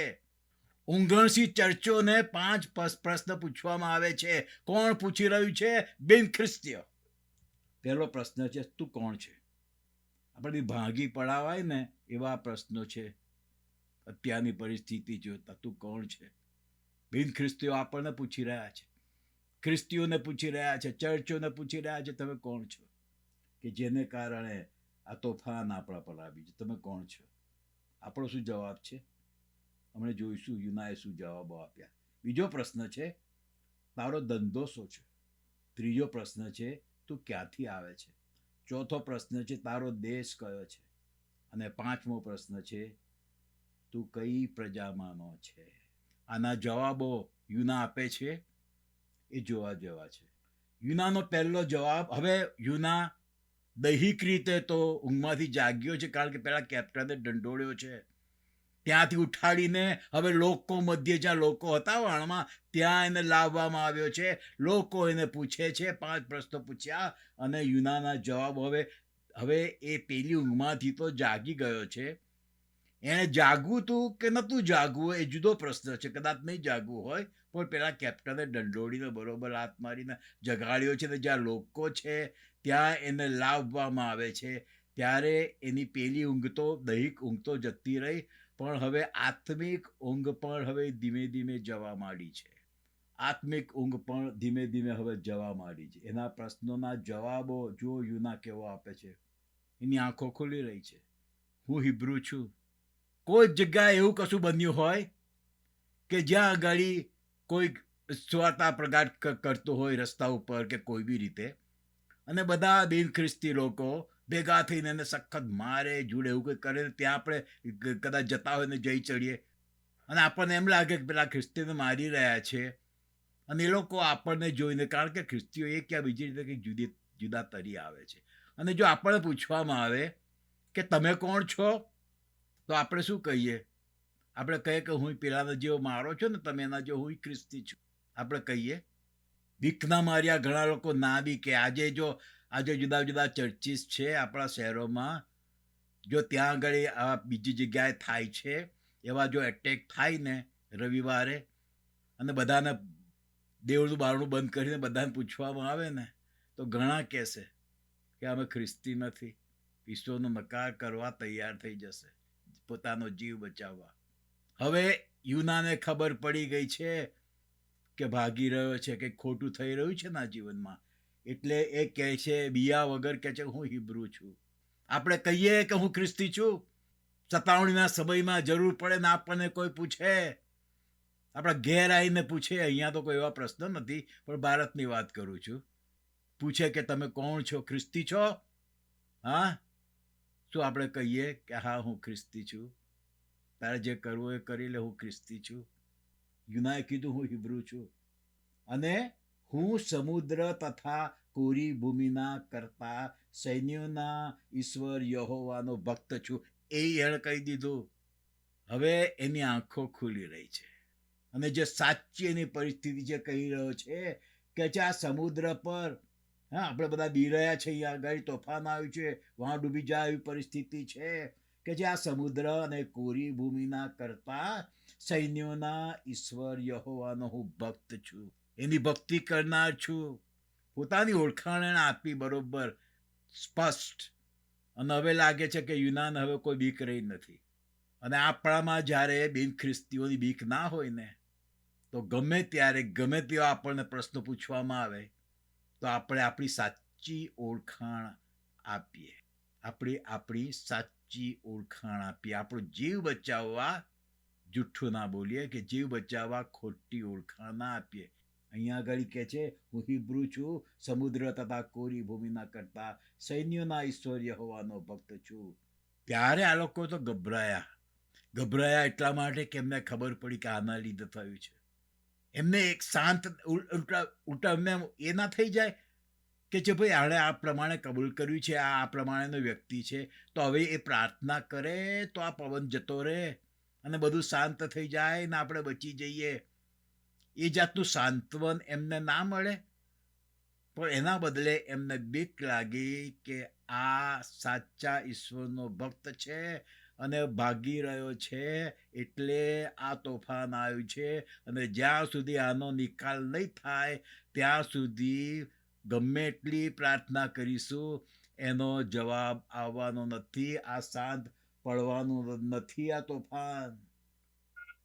ઊંઘણસી ચર્ચોને 5 પ્રશ્ન પૂછવામાં આવે છે. કોણ પૂછી રહ્યું છે? બિન ખ્રિસ્તીઓ. પહેલો પ્રશ્ન છે, તું કોણ છે? આપણે ભાગી પડાવાય ને એવા પ્રશ્નો છે અત્યારની પરિસ્થિતિ જોતા. તું કોણ છે? બિન ખ્રિસ્તીઓ આપણને પૂછી રહ્યા છે, ખ્રિસ્તીઓને પૂછી રહ્યા છે, ચર્ચોને પૂછી રહ્યા છે, તમે કોણ છો કે જેને કારણે આ તોફાન આપણા પર આવી છે? તમે કોણ છો? આપણો શું જવાબ છે? હમણાં જોઈશું યુનાએ શું જવાબો આપ્યા. બીજો પ્રશ્ન છે, તારો ધંધો શું છે? ત્રીજો પ્રશ્ન છે, તું ક્યાંથી આવે છે? ચોથો પ્રશ્ન છે, તારો દેશ કયો છે? અને 5મો પ્રશ્ન છે, તું કઈ પ્રજામાંનો છે? આના જવાબો યુના આપે છે, એ જોવા જેવા છે. યુનાનો પહેલો જવાબ, હવે યુના દૈહિક રીતે તો ઊંઘમાંથી જાગ્યો છે, કારણ કે પેલા કેપ્ટને દંડોળ્યો છે. ત્યાંથી ઉઠાડીને હવે લોકો મધ્ય, જ્યાં લોકો હતા વાણમાં, ત્યાં એને લાવવામાં આવ્યો છે. લોકો એને પૂછે છે, 5 પ્રશ્નો પૂછ્યા, અને યુનાના જવાબ હવે એ પેલી ઊંઘમાંથી તો જાગી ગયો છે. એણે જાગવું હતું કે નહોતું જાગવું એ જુદો પ્રશ્ન છે. કદાચ નહીં જાગવું હોય, પણ પેલા કેપ્ટને દંડોળીને બરોબર હાથ મારીને જગાડ્યો છે. ને જ્યાં લોકો છે ત્યાં એને લાવવામાં આવે છે. ત્યારે એની પેલી ઊંઘ તો દૈહિક ઊંઘ તો જતી રહી, પણ હવે આત્મિક ઊંઘ પણ હવે ધીમે ધીમે જવા માંડી છે. આત્મિક ઊંઘ પણ ધીમે ધીમે હવે જવા માંડી છે. એના પ્રશ્નોના જવાબો જો યુના કેવો આપે છે. એની આંખો ખુલી રહી છે. હું હિબ્રુ છું. કોઈ જગ્યાએ એવું કશું બન્યું હોય કે જ્યાં આગળ કોઈ સ્વતા પ્રગાટ કરતો હોય રસ્તા ઉપર કે કોઈ બી રીતે, અને બધા બિન ખ્રિસ્તી લોકો ભેગા થઈને એને સખત મારે જુડે એવું કંઈ કરે, ત્યાં આપણે કદાચ જતા હોય ને જઈ ચડીએ અને આપણને એમ લાગે કે પેલા ખ્રિસ્તીને મારી રહ્યા છે, અને એ લોકો આપણને જોઈને, કારણ કે ખ્રિસ્તીઓ એક યા બીજી રીતે કંઈક જુદા તરી આવે છે, અને જો આપણને પૂછવામાં આવે કે તમે કોણ છો, તો આપણે શું કહીએ? આપણે કહીએ કે હું પેલાનો જેવો મારો છો ને તમે, એના જેવો હું ખ્રિસ્તી છું. આપણે કહીએ. બીકના માર્યા ઘણા લોકો ના બી કે આજે જુદા જુદા ચર્ચીસ છે આપણા શહેરોમાં, જો ત્યાં આગળ આ બીજી જગ્યાએ થાય છે, એવા જો એટેક થાય ને રવિવારે, અને બધાને દેવળનું બારણું બંધ કરીને બધાને પૂછવામાં આવે ને, તો ઘણા કહેશે કે અમે ખ્રિસ્તી નથી, ઈશ્વરનો નકાર કરવા તૈયાર થઈ જશે પોતાનો જીવ બચાવવા. હવે યુનાને ખબર પડી ગઈ છે કે ભાગી રહ્યો છે, કે ખોટું થઈ રહ્યું છે ના જીવનમાં, એટલે એ કહે છે બિયા વગર કહે છે હું હિબ્રુ છું. આપણે કહીએ કે હું ખ્રિસ્તી છું, સતાવણીના સમયમાં જરૂર પડે ને આપણને કોઈ પૂછે, આપણા ઘેર આવીને પૂછે, અહીંયા તો કોઈ એવા પ્રશ્ન નથી પણ ભારતની વાત કરું છું, પૂછે કે તમે કોણ છો, ખ્રિસ્તી છો? હા, શું આપણે કહીએ કે હા હું ખ્રિસ્તી છું, તારે જે કરવું એ કરી લે, હું ખ્રિસ્તી છું? યુનાએ કીધું હું હિબ્રુ છું, અને હું સમુદ્ર તથા કોરી ભૂમિના કરતા સૈન્યોના ઈશ્વર યહોવાનો ભક્ત છું, એ એણે કહી દીધું. હવે એની આંખો ખુલી રહી છે, અને જે સાચી એની પરિસ્થિતિ જે કહી રહ્યો છે કે આ સમુદ્ર પર, હા આપણે બધા બી રહ્યા છે, અહીંયા આગળ તોફાન આવ્યું છે, વહાં ડૂબી જાય એવી પરિસ્થિતિ છે, કે જે આ સમુદ્ર અને કોરી ભૂમિના કરતા સૈન્યોના ઈશ્વર યહોવાનો હું ભક્ત છું, એની ભક્તિ કરનાર છું. પોતાની ઓળખાણ એને આપી બરોબર સ્પષ્ટ, અને હવે લાગે છે કે યુનાન હવે કોઈ બીક રહી નથી. અને આપણામાં જ્યારે બિન ખ્રિસ્તીઓની બીક ના હોય ને, તો ગમે ત્યારે ગમે તેવા આપણને પ્રશ્નો પૂછવામાં આવે તો આપણે આપણી સાચી ઓળખાણ આપીએ, આપણી સાચી ઓળખાણ આપીએ, આપણો જીવ બચાવવા જુઠ્ઠું ના બોલીએ, કે જીવ બચાવવા ખોટી ઓળખાણ ના આપીએ. અહીંયા આગળ કહે છે હું હિબ્રુ છું, સમુદ્ર તથા કોરી ભૂમિના કરતા સૈન્યોના ઈશ્વર યહોવાનો ભક્ત છું. ત્યારે આ લોકો તો ગભરાયા એટલા માટે કે એમને ખબર પડી કે આના લીધે થયું છે. એમને એક શાંત ઉલટા એમને એ ના થઈ જાય કે જે ભાઈ આણે આ પ્રમાણે કબૂલ કર્યું છે, આ પ્રમાણેનો વ્યક્તિ છે, તો હવે એ પ્રાર્થના કરે તો આ પવન જતો રહે અને બધું શાંત થઈ જાય ને આપણે બચી જઈએ. એ જાતનું સાંત્વન એમને ના મળે, પણ એના બદલે એમને બીક લાગી કે આ સાચા ઈશ્વરનો ભક્ત છે અને ભાગી રહ્યો છે, એટલે આ તોફાન આવ્યું છે, અને જ્યાં સુધી આનો નિકાલ નહીં થાય ત્યાં સુધી ગમે એટલી પ્રાર્થના કરીશું એનો જવાબ આવવાનો નથી, આ શાંત પડવાનું નથી આ તોફાન.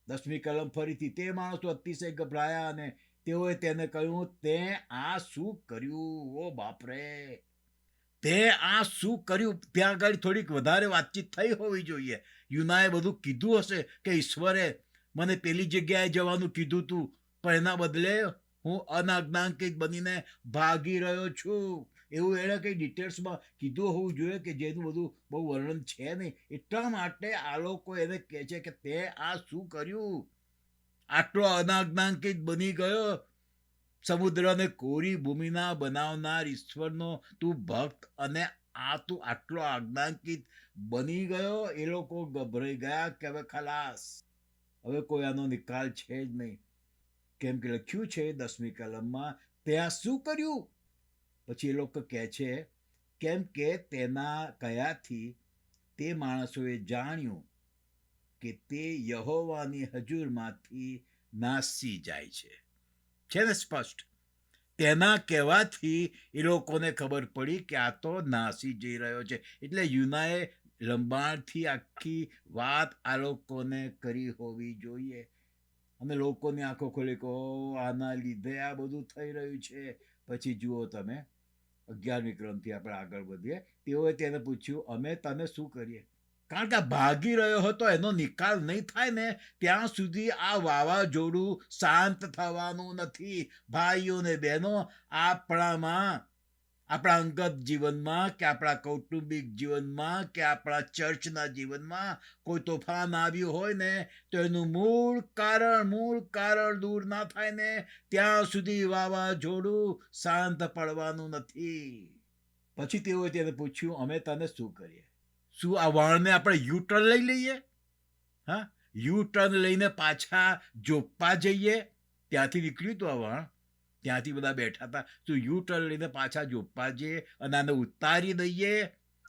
10મી કલમ ફરીથી, તે માણસો અતિશય ગભરાયા અને તેઓએ તેને કહ્યું તે આ શું કર્યું? ઓ બાપરે, તે આ શું કર્યું? ત્યાં આગળ થોડીક વધારે વાતચીત થઈ હોવી જોઈએ. યુનાએ બધું કીધું હશે કે ઈશ્વરે મને પેલી જગ્યાએ જવાનું કીધું તું, પણ એના બદલે હું અનાજ્ઞાંકિત બનીને ભાગી રહ્યો છું, એવું એણે કંઈ ડિટેલ્સમાં કીધું હોવું જોઈએ કે જેનું બધું બહુ વર્ણન છે નહીં. એટલા માટે આ લોકો એને કહે છે કે તે આ શું કર્યું? આટલો અનાજ્ઞાંકિત બની ગયો, સમુદ્રને કોરી ભૂમિના બનાવનાર ઈશ્વરનો તું ભક્ત, અને આ તું આટલો આજ્ઞાંકિત બની ગયો. એ લોકો ગભરાઈ ગયા કે હવે ખલાસ, હવે કોઈ આનો નિકાલ છે જ નહીં. કેમ કે લખ્યું છે 10મી કલમમાં, ત્યાં શું કર્યું? પછી એ લોકો કહે છે કેમ કે તેના કયાથી તે માણસોએ જાણ્યું કે તે યહોવાની હજુરમાંથી નાસી જાય છે ને સ્પષ્ટ. તેના કહેવાથી એ લોકોને ખબર પડી કે આ તો નાસી જઈ રહ્યો છે. એટલે યુનાએ લંબાણથી આખી વાત આ લોકોને કરી હોવી જોઈએ, અને લોકોની આંખો ખોલી કે આના લીધે આ બધું થઈ રહ્યું છે. પછી જુઓ તમે 11મી ક્રમથી આપણે આગળ વધીએ. તેઓએ તેને પૂછ્યું, અમે તને શું કરીએ? કારણ કે આ ભાગી રહ્યો હતો, એનો નિકાલ નહીં થાય ને ત્યાં સુધી આ વાવાઝોડું શાંત થવાનું નથી. ભાઈઓ ને બહેનો, આપણામાં, આપણા અંગત જીવનમાં કે આપણા કૌટુંબિક જીવનમાં કે આપણા ચર્ચના જીવનમાં કોઈ તોફાન આવ્યું હોય ને તો એનું મૂળ કારણ દૂર ના થાય ને ત્યાં સુધી વાવાઝોડું શાંત પડવાનું નથી. પછી તેઓએ તેને પૂછ્યું, અમે તને શું કરીએ? શું આ વાણને આપણે યુટર્ન લઈ લઈએ? હા, યુટર્ન લઈને પાછા જોપ્પા જઈએ? ત્યાંથી નીકળ્યું હતું આ વાણ, ત્યાંથી બધા બેઠા હતા. શું યુટર્ન લઈને પાછા જોપ્પા જઈએ અને આને ઉતારી દઈએ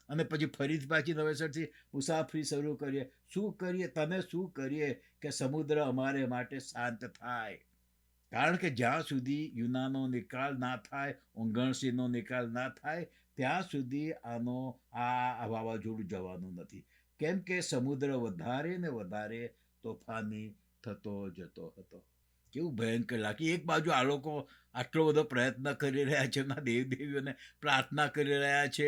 અને પછી ફરીથી પાછી નવેસરથી મુસાફરી શરૂ કરીએ? શું કરીએ? તને શું કરીએ કે સમુદ્ર અમારે માટે શાંત થાય? કારણ કે જ્યાં સુધી યુનાનો નિકાલ ના થાય, ઓંગણસીનો નિકાલ ના થાય, ત્યાં સુધી આ વાવાઝોડું જવાનું નથી. કેમ કે સમુદ્ર વધારે ને વધારે તોફાની થતો જતો હતો. કેવું ભયંકર લાગે. એક બાજુ આ લોકો આટલો બધો પ્રયત્ન કરી રહ્યા છે, એમના દેવદેવીઓને પ્રાર્થના કરી રહ્યા છે,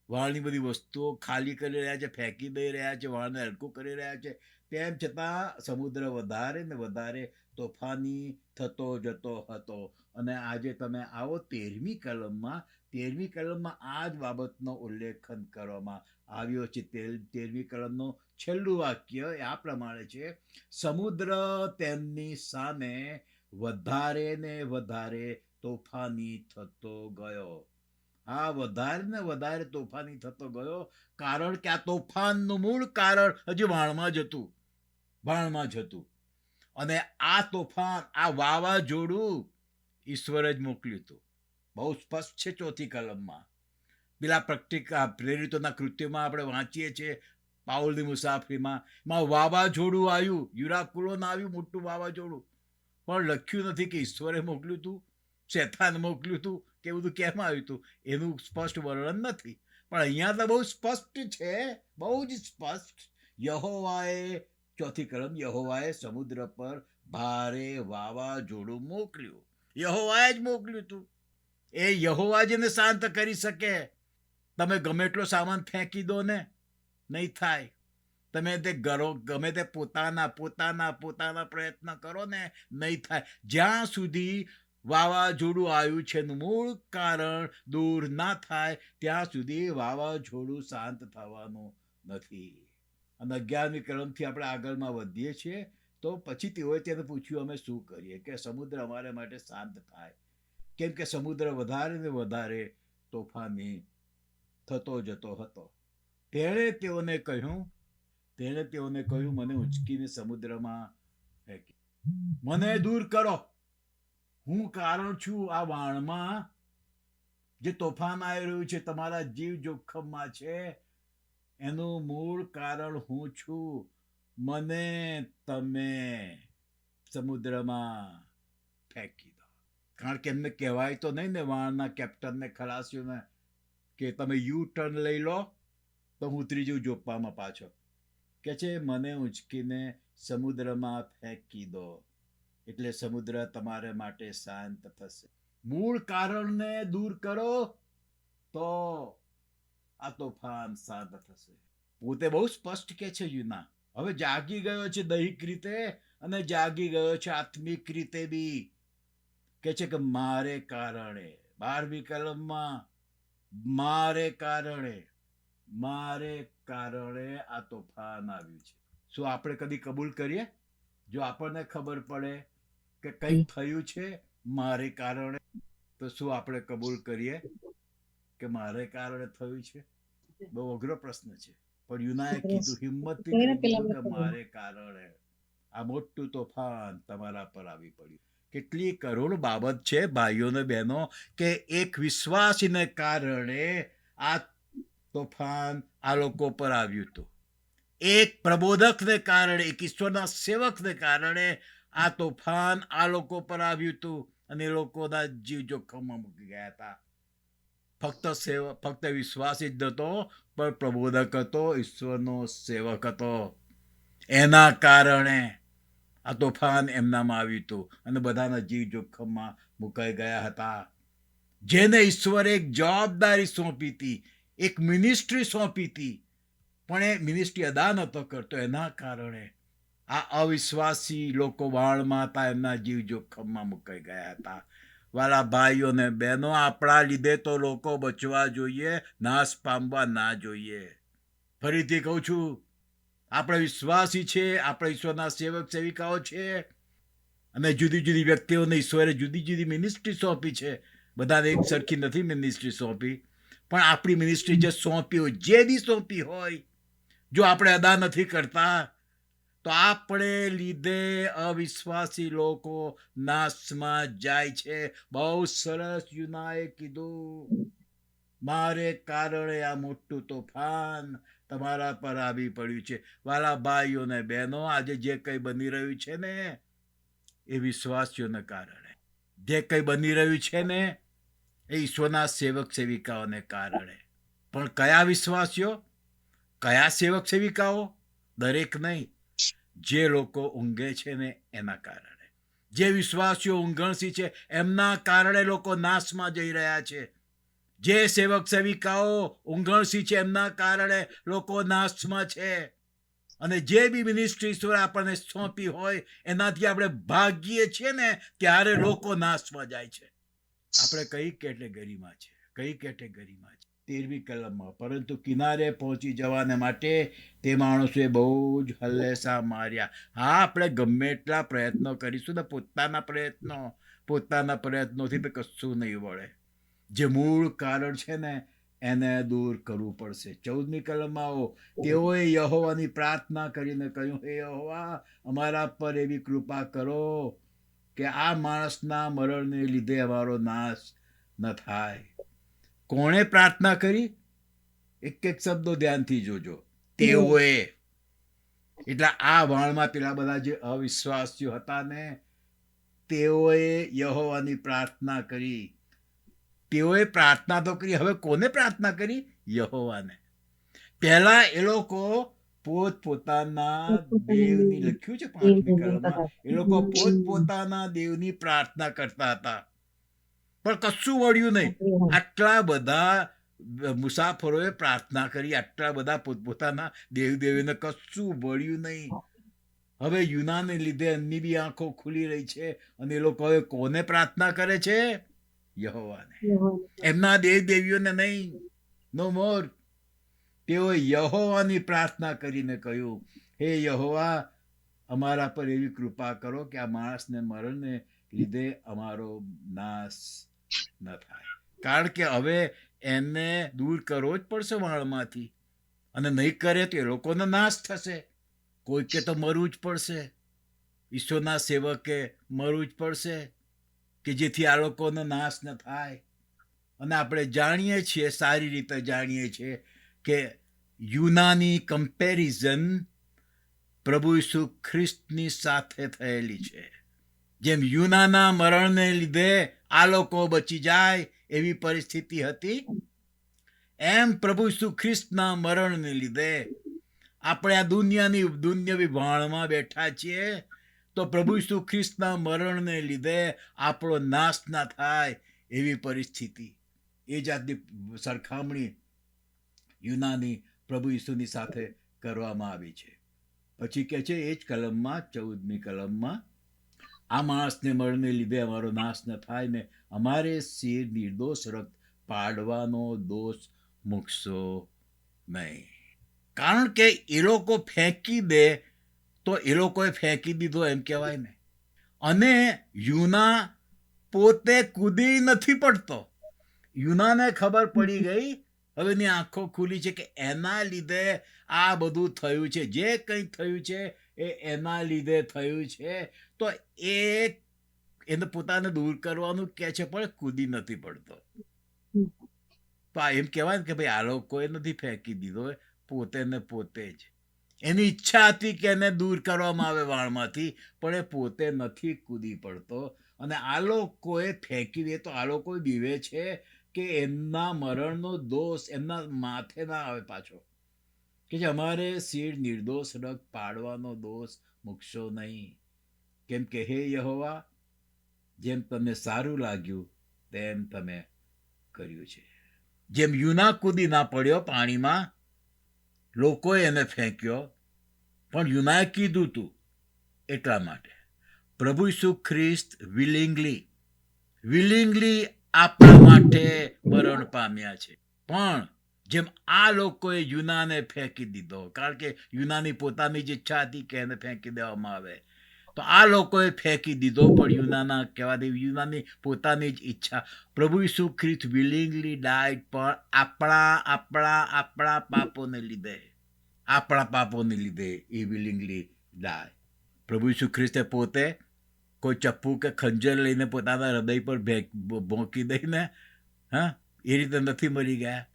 વાળની બધી વસ્તુઓ ખાલી કરી રહ્યા છે, ફેંકી દઈ રહ્યા છે, વાળને હલકું કરી રહ્યા છે. તેમ છતાં સમુદ્ર વધારે ને વધારે તોફાની થતો જતો હતો. અને આજે તમે આવો 13મી કલમમાં આ જ બાબતનો ઉલ્લેખન કરવામાં આવ્યો છે. 13મી કલમનું છેલ્લું વાક્ય આ પ્રમાણે છે, સમુદ્ર તેમની સામે વધારે ને વધારે તોફાની થતો ગયો. આ વધારે ને વધારે તોફાની થતો ગયો, કારણ કે આ તોફાનનું મૂળ કારણ હજી વાણમાં જ હતું. અને આ તોફાન, આ વાવાઝોડું ઈશ્વરે જ મોકલ્યું હતું. બહુ સ્પષ્ટ છે 4થી કલમમાં. પેલા પ્રેરિતોના કૃત્યોમાં આપણે વાંચીએ છીએ, પાઉલની મુસાફરીમાં વાવાઝોડું આવ્યું, યુરાકુલોન આવ્યું, મોટું વાવાઝોડું, પણ લખ્યું નથી કે ઈશ્વરે મોકલ્યું હતું, શેતાન મોકલ્યું હતું કે બધું કેમ આવ્યું હતું. એનું સ્પષ્ટ વર્ણન નથી. પણ અહીંયા તો બહુ સ્પષ્ટ છે, બહુ જ સ્પષ્ટ. યહોવાએ 4થી કલમ, યહોવાએ સમુદ્ર પર ભારે વાવાઝોડું મોકલ્યું. યહોવાએ જ મોકલ્યું હતું. એ યહોવા જ એને શાંત કરી શકે. તમે ગમે એટલો સામાન ફેંકી દો ને, નહીં થાય. તમે તે ગમે તે પોતાના પ્રયત્ન કરો ને, નહીં થાય. જ્યાં સુધી વાવાઝોડું આવ્યું છે એનું મૂળ કારણ દૂર ના થાય ત્યાં સુધી વાવાઝોડું શાંત થવાનું નથી. અને 11મી કલમથી આપણે આગળમાં વધીએ છીએ. તો પછી તેઓએ તેને પૂછ્યું, અમે શું કરીએ કે સમુદ્ર અમારે માટે શાંત થાય? કેમ કે સમુદ્ર વધારે ને વધારે તોફાની થતો જતો હતો. તેણે તેઓને કહ્યું, મને ઉંચકીને સમુદ્રમાં ફેંકી, મને દૂર કરો. હું કારણ છું આ વાણમાં. જે તોફાન આવી રહ્યું છે, તમારા જીવ જોખમમાં છે, એનું મૂળ કારણ હું છું. મને તમે સમુદ્રમાં ફેંકી દો. કારણ કે એમને કહેવાય તો નહીં ને, વાણના કેપ્ટનને, ખલાસીઓને, કે તમે યુ ટર્ન લઈ લો તો હું ઉતરી જઉં જોપ્પામાં પાછો. કે છે મને ઉંચકીને સમુદ્રમાં ફેંકી દો, એટલે સમુદ્ર તમારે માટે શાંત થશે. મૂળ કારણને દૂર કરો તો આ તોફાન શાંત થશે. પોતે બહુ સ્પષ્ટ કે છે યુના. હવે જાગી ગયો છે દૈહિક રીતે અને જાગી ગયો છે આત્મિક રીતે બી. કે છે કે મારે કારણે, 12મી કલમમાં, મારે કારણે આ તોફાન આવ્યું છે. શું આપણે કદી કબૂલ કરીએ? જો આપણને ખબર પડે કે કંઈક થયું છે મારે કારણે, તો શું આપણે કબૂલ કરીએ કે મારે કારણે થયું છે? બહુ અઘરો પ્રશ્ન છે. પણ યુનાએ કીધું, હિંમતથી કીધું કે મારે કારણે આ મોટું તોફાન તમારા પર આવી પડ્યું. કેટલી કરુણ બાબત છે ભાઈઓ ને બહેનો, કે એક વિશ્વાસીને કારણે આ તોફાન આ લોકો પર આવ્યું હતું. એક પ્રબોધકને કારણે, એક ઈશ્વરના સેવકને કારણે આ તોફાન આ લોકો પર આવ્યું હતું અને એ લોકોના જીવ જોખમમાં મૂકી ગયા હતા. ફક્ત વિશ્વાસી જ નહોતો, પણ પ્રબોધક હતો, ઈશ્વરનો સેવક હતો. એના કારણે આ તોફાન એમનામાં આવ્યું હતું અને બધાના જીવ જોખમમાં મુકાઈ ગયા હતા. જેને ઈશ્વરે એક જવાબદારી સોંપી હતી, એક મિનિસ્ટ્રી સોંપી હતી, પણ એ મિનિસ્ટ્રી અદા નહોતો કરતો. એના કારણે આ અવિશ્વાસી લોકો વાળમાં હતા, એમના જીવ જોખમમાં મુકાઈ ગયા હતા. વાલા ભાઈઓ ને બહેનો, આપણા લીધે તો લોકો બચવા જોઈએ, નાશ પામવા ના જોઈએ. ફરીથી કહું છું, આપણે વિશ્વાસી છે, આપણે ઈશ્વરના સેવક સેવિકાઓ છે અને જુદી જુદી વ્યક્તિઓને ઈશ્વરે જુદી જુદી મિનિસ્ટ્રી સોંપી છે. બધાને એક સરખી નથી મિનિસ્ટ્રી સોંપી, પણ આપણી મિનિસ્ટ્રી જે સોંપી હોય, જે બી સોંપી હોય, જો આપણે અદા નથી કરતા તો આપણે લીધે અવિશ્વાસી લોકો નાશમાં જાય છે. બહુ સરસ યુનાએ કીધું, મારે કારણે આ મોટું તોફાન તમારા પર આવી પડ્યું છે. વાલા ભાઈઓ ને બહેનો, આજે જે કંઈ બની રહ્યું છે ને, એ વિશ્વાસીઓને કારણે. જે કંઈ બની રહ્યું છે ને, એ ઈશ્વરના સેવક સેવિકાઓને કારણે. પણ કયા વિશ્વાસીઓ, કયા સેવક સેવિકાઓ? દરેક નહીં, જે લોકો ઊંઘે છે ને એના કારણે. જે વિશ્વાસીઓ ઊંઘણસી છે એમના કારણે લોકો નાશમાં જઈ રહ્યા છે. જે સેવક સેવિકાઓ ઊંઘણસી છે એમના કારણે લોકો નાશમાં છે. અને જે બી મિનિસ્ટ્રી ઈશ્વરે આપણને સોંપી હોય એનાથી આપણે ભાગીએ છીએ ને, ત્યારે લોકો નાશમાં જાય છે. આપણે કઈ કેટેગરીમાં છે, કઈ કેટેગરીમાં છે? 13મી કલમમાં, પરંતુ કિનારે પહોંચી જવાને માટે તે માણસોએ બહુ જ હલ્લેસા માર્યા. હા, આપણે ગમે એટલા પ્રયત્નો કરીશું ને, પોતાના પ્રયત્નોથી તો કશું નહીં વળે. જે મૂળ કારણ છે ને, એને દૂર કરવું પડશે. 14મી કલમમાં આવો, તેઓએ યહોવાની પ્રાર્થના કરીને કહ્યું, હે યહોવા, અમારા પર એવી કૃપા કરો કે આ માણસના મરણને લીધે અમારો નાશ ન થાય. કોણે પ્રાર્થના કરી? એક એક શબ્દો ધ્યાનથી જોજો. તેઓએ. એટલે આ વાળમાં પેલા બધા જે અવિશ્વાસીઓ હતા ને, તેઓએ યહોવાની પ્રાર્થના કરી. તેઓએ પ્રાર્થના તો કરી, હવે કોને પ્રાર્થના કરી? યહોવાને. પહેલા એ લોકો પોતપોતાના દેવની, લખ્યું છે 5મી કલમમાં, એ લોકો પોતપોતાના દેવની પ્રાર્થના કરતા હતા, પણ કશું વળ્યું નહીં. આટલા બધા મુસાફરોએ પ્રાર્થના કરી, આટલા બધા પોતપોતાના દેવીને કશું વળ્યું નહીં. હવે યુનાને લીધે એમની બી આંખો ખુલી રહી છે અને એ લોકો હવે કોને પ્રાર્થના કરે છે? યહોવાને. એમના દેવીઓને નહીં. નો મોર. તેઓ યહોવાની પ્રાર્થના કરીને કહ્યું, હે યહોવા, અમારા પર એવી કૃપા કરો કે આ માણસને મરણને લીધે અમારો નાશ ન થાય. કારણ કે હવે એને દૂર કરવો જ પડશે વાળમાંથી, અને નહીં કરે તો એ લોકોનો નાશ થશે. કોઈકે તો મરવું જ પડશે, ઈશ્વરના સેવકે મરવું જ પડશે, કે જેથી આ લોકોનો નાશ ન થાય. અને આપણે જાણીએ છીએ, સારી રીતે જાણીએ છીએ કે યુનાની કમ્પેરિઝન પ્રભુ ઈસુ ખ્રિસ્તની સાથે થયેલી છે. જેમ યુનાના મરણને લીધે આ લોકો બચી જાય એવી પરિસ્થિતિ હતી, એમ પ્રભુ ઈસુ ખ્રિસ્તના મરણને લીધે આપણે આ દુનિયાવી ભાણમાં બેઠા છીએ, તો પ્રભુ ઈસુ ખ્રિસ્તના મરણને લીધે આપણો નાશ ના થાય એવી પરિસ્થિતિ. એ જાતની સરખામણી યુનાની પ્રભુ ઈસુની સાથે કરવામાં આવી છે. પછી કહે છે એ જ કલમમાં, 14મી કલમમાં, આ માણસને મરણને લીધે અમારો નાશ ન થાય ને અમારે શિર નિર્દોષ રક્ત પાડવાનો દોષ મૂકશો નહીં. કારણ કે એ લોકો ફેંકી દે તો એ લોકોએ ફેંકી દીધો એમ કહેવાય ને. અને યુના પોતે કૂદી નથી પડતો. યુનાને ખબર પડી ગઈ, હવે એની આંખો ખુલી છે કે એના લીધે આ બધું થયું છે. જે કંઈ થયું છે એ એના લીધે થયું છે. તો એને પોતાને દૂર કરવાનું કહે છે, પણ કૂદી નથી પડતો. તો એમ કહેવાય કે ભાઈ આ લોકોએ નથી ફેંકી દીધો, પોતે ને પોતે જ. એની ઈચ્છા હતી કે એને દૂર કરવામાં આવે વાળમાંથી, પણ એ પોતે નથી કૂદી પડતો. અને આ લોકોએ ફેંકી દે તો આ લોકો બીવે છે કે એમના મરણનો દોષ એમના માથે ના આવે પાછો, કે જે અમારે શીળ નિર્દોષ રગ પાડવાનો દોષ મૂકશો નહીં. કેમ કે હે યહોવા, જેમ તમને સારું લાગ્યું તેમ તમે કર્યું છે. જેમ યુના કૂદી ના પડ્યો પાણીમાં, લોકોએ એને ફેંક્યો, પણ યુનાએ કીધું તું. એટલા માટે પ્રભુ ઈસુ ખ્રિસ્ત વિલિંગલી આપણા માટે મરણ પામ્યા છે. પણ જેમ આ લોકોએ યુનાને ફેંકી દીધો, કારણ કે યુનાની પોતાની જ ઈચ્છા હતી કે એને ફેંકી દેવામાં આવે, તો આ લોકોએ ફેંકી દીધો. પણ યુનાના કહેવાથી યુનાની પોતાની જ ઈચ્છા. પ્રભુ ઈસુ ખ્રિસ્ત વિલિંગલી ડાઈડ, પણ આપણા પાપોને લીધે એ વિલિંગલી ડાય. પ્રભુ ઈસુ ખ્રિસ્તે પોતે કોઈ ચપ્પુ કે ખંજર લઈને પોતાના હૃદય પર ભોંકી દઈને એ રીતે નથી મરી ગયા.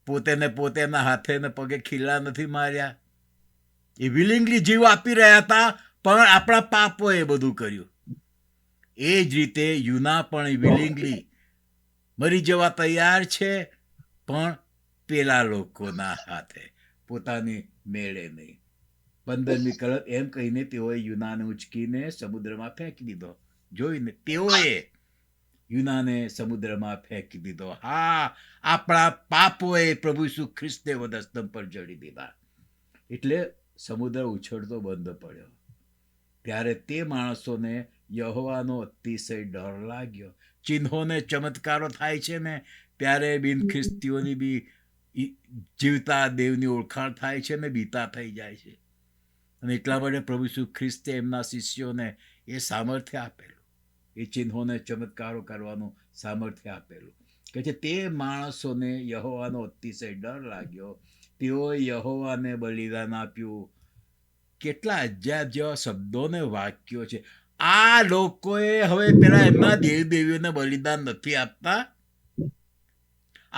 પોતે એના હાથે ને પગે ખીલા નથી માર્યા. એ વિલિંગલી જીવ આપી રહ્યા હતા, પણ આપણા પાપોએ બધું કર્યું. એ જ રીતે યુના પણ વિલિંગલી મરી જવા તૈયાર છે, પણ પેલા લોકોના હાથે, પોતાની મેળે નહીં. 15મી કલમ એમ કહીને તેઓએ યુનાને ઉંચકીને સમુદ્રમાં ફેંકી દીધો. જોઈને તેઓએ યુનાને સમુદ્રમાં ફેંકી દીધો. હા, આપણા પાપોએ પ્રભુ ઈસુ ખ્રિસ્તે વધસ્તંભ પર જડી દીધા. એટલે સમુદ્ર ઉછળતો બંધ પડ્યો. ત્યારે તે માણસોને યહોવાનો અતિશય ડર લાગ્યો. ચિહ્નોને ચમત્કારો થાય છે ને, ત્યારે બિન ખ્રિસ્તીઓની બી જીવતા દેવની ઓળખાણ થાય છે ને, બીતા થઈ જાય છે. અને એટલા માટે પ્રભુ ઈસુ ખ્રિસ્તે એમના શિષ્યોને એ સામર્થ્ય આપેલું, એ ચિહ્નોને ચમત્કારો કરવાનું સામર્થ્ય આપેલું. કે છે તે માણસોને યહોવાનો અતિશય ડર લાગ્યો. તેઓએ યહોવાને બલિદાન આપ્યું. કેટલા અજાયબ જેવા શબ્દો ને વાક્યો છે. આ લોકોએ હવે પેલા એમના દેવદેવીઓને બલિદાન નથી આપતા.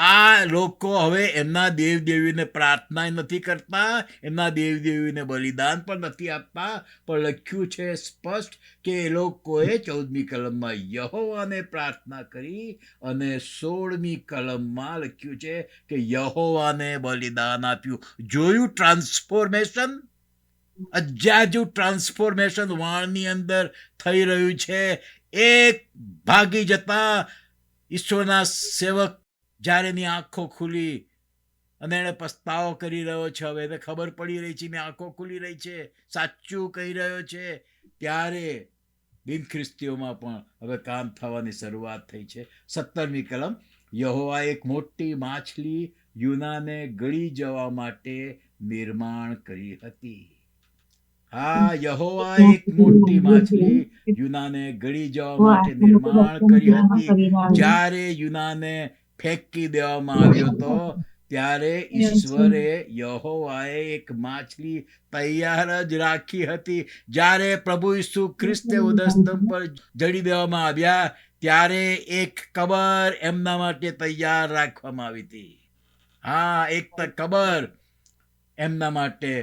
આ લોકો હવે એમના દેવદેવીને પ્રાર્થના નથી કરતા, એમના દેવદેવીને બલિદાન પણ નથી આપતા. પણ લખ્યું છે સ્પષ્ટ કે એ લોકોએ 14મી કલમમાં યહોવાને પ્રાર્થના કરી, અને 16મી કલમમાં લખ્યું છે કે યહોવાને બલિદાન આપ્યું. જોયું ટ્રાન્સફોર્મેશન? અજાજુ ટ્રાન્સફોર્મેશન વાણની અંદર થઈ રહ્યું છે. એક ભાગી જતા ઈશ્વરના સેવક જ્યારે એની આંખો ખુલી અને એને પસ્તાવો કરી રહ્યો છે, હવે એને ખબર પડી રહી છે, એની આંખો ખુલી રહી છે, સાચું કહી રહ્યો છે, ત્યારે બિન ખ્રિસ્તીઓમાં પણ હવે કામ થવાની શરૂઆત થઈ છે. 17મી કલમ, યહોવા એક મોટી માછલી યુનાને ગળી જવા માટે નિર્માણ કરી હતી. હા, યહોવા એક મોટી માછલી યુનાને ગળી જવા માટે નિર્માણ કરી હતી. જ્યારે યુનાને ફેંકી દેવામાં આવ્યો હતો, ત્યારે ઈશ્વરે યહોવાએ એક માછલી તૈયાર જ રાખી હતી. જ્યારે પ્રભુ ઈસુ ખ્રિસ્તે ઉદસ્તંભ પર જડી દેવામાં આવ્યા, ત્યારે એક કબર એમના માટે તૈયાર રાખવામાં આવી હતી. હા, એક કબર એમના માટે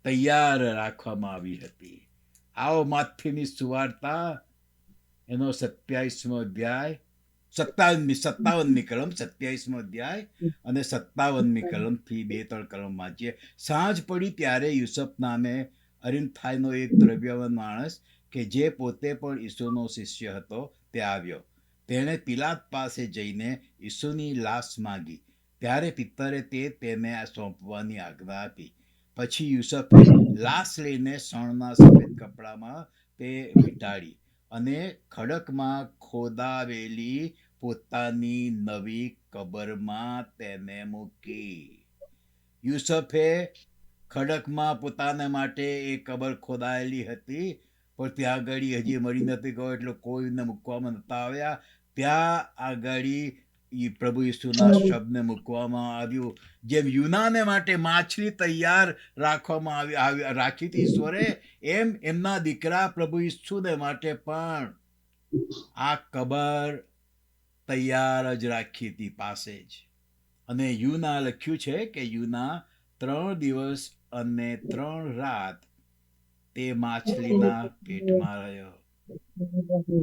તૈયાર રાખવામાં આવી હતી. આવો માથીની સુવાર્તા એનો 27મો અધ્યાય, 57મી કલમ, 27મો અધ્યાય અને 57મી કલમથી 2-3 કલમ વાંચીએ. સાંજ પડી ત્યારે યુસુફ નામે અરિમથાઈનો એક દ્રવ્યવાન માણસ, કે જે પોતે પણ ઈસુનો શિષ્ય હતો, તે આવ્યો. તેણે પિલાત પાસે જઈને ઈસુની લાશ માંગી. ત્યારે પિત્તરે તેને સોંપવાની આજ્ઞા આપી. પછી યુસુફે લાશ લઈને શણના સફેદ કપડામાં તે વીંટાળી અને ખડકમાં ખોદાવેલી પોતાની નવી કબરમાં તેને મૂકી. યુસુફે ખડકમાં પોતાને માટે એ કબર ખોદાયેલી હતી, પણ ત્યાં આગળ હજી મળી નથી ગયો, એટલે કોઈને મૂકવામાં નતા આવ્યા. ત્યાં આગળ પ્રભુ ઈસુના શબને મૂકવામાં આવ્યું. જેમ યુનાને માટે માછલી તૈયાર રાખી હતી ઈશ્વરે, એમ એમના દીકરા પ્રભુ ઈસુને માટે પણ આ કબર તૈયાર જ રાખી હતી પાસે જ. અને યુના લખ્યું છે કે યુના 3 દિવસ અને 3 રાત તે માછલીના પેટમાં રહ્યો.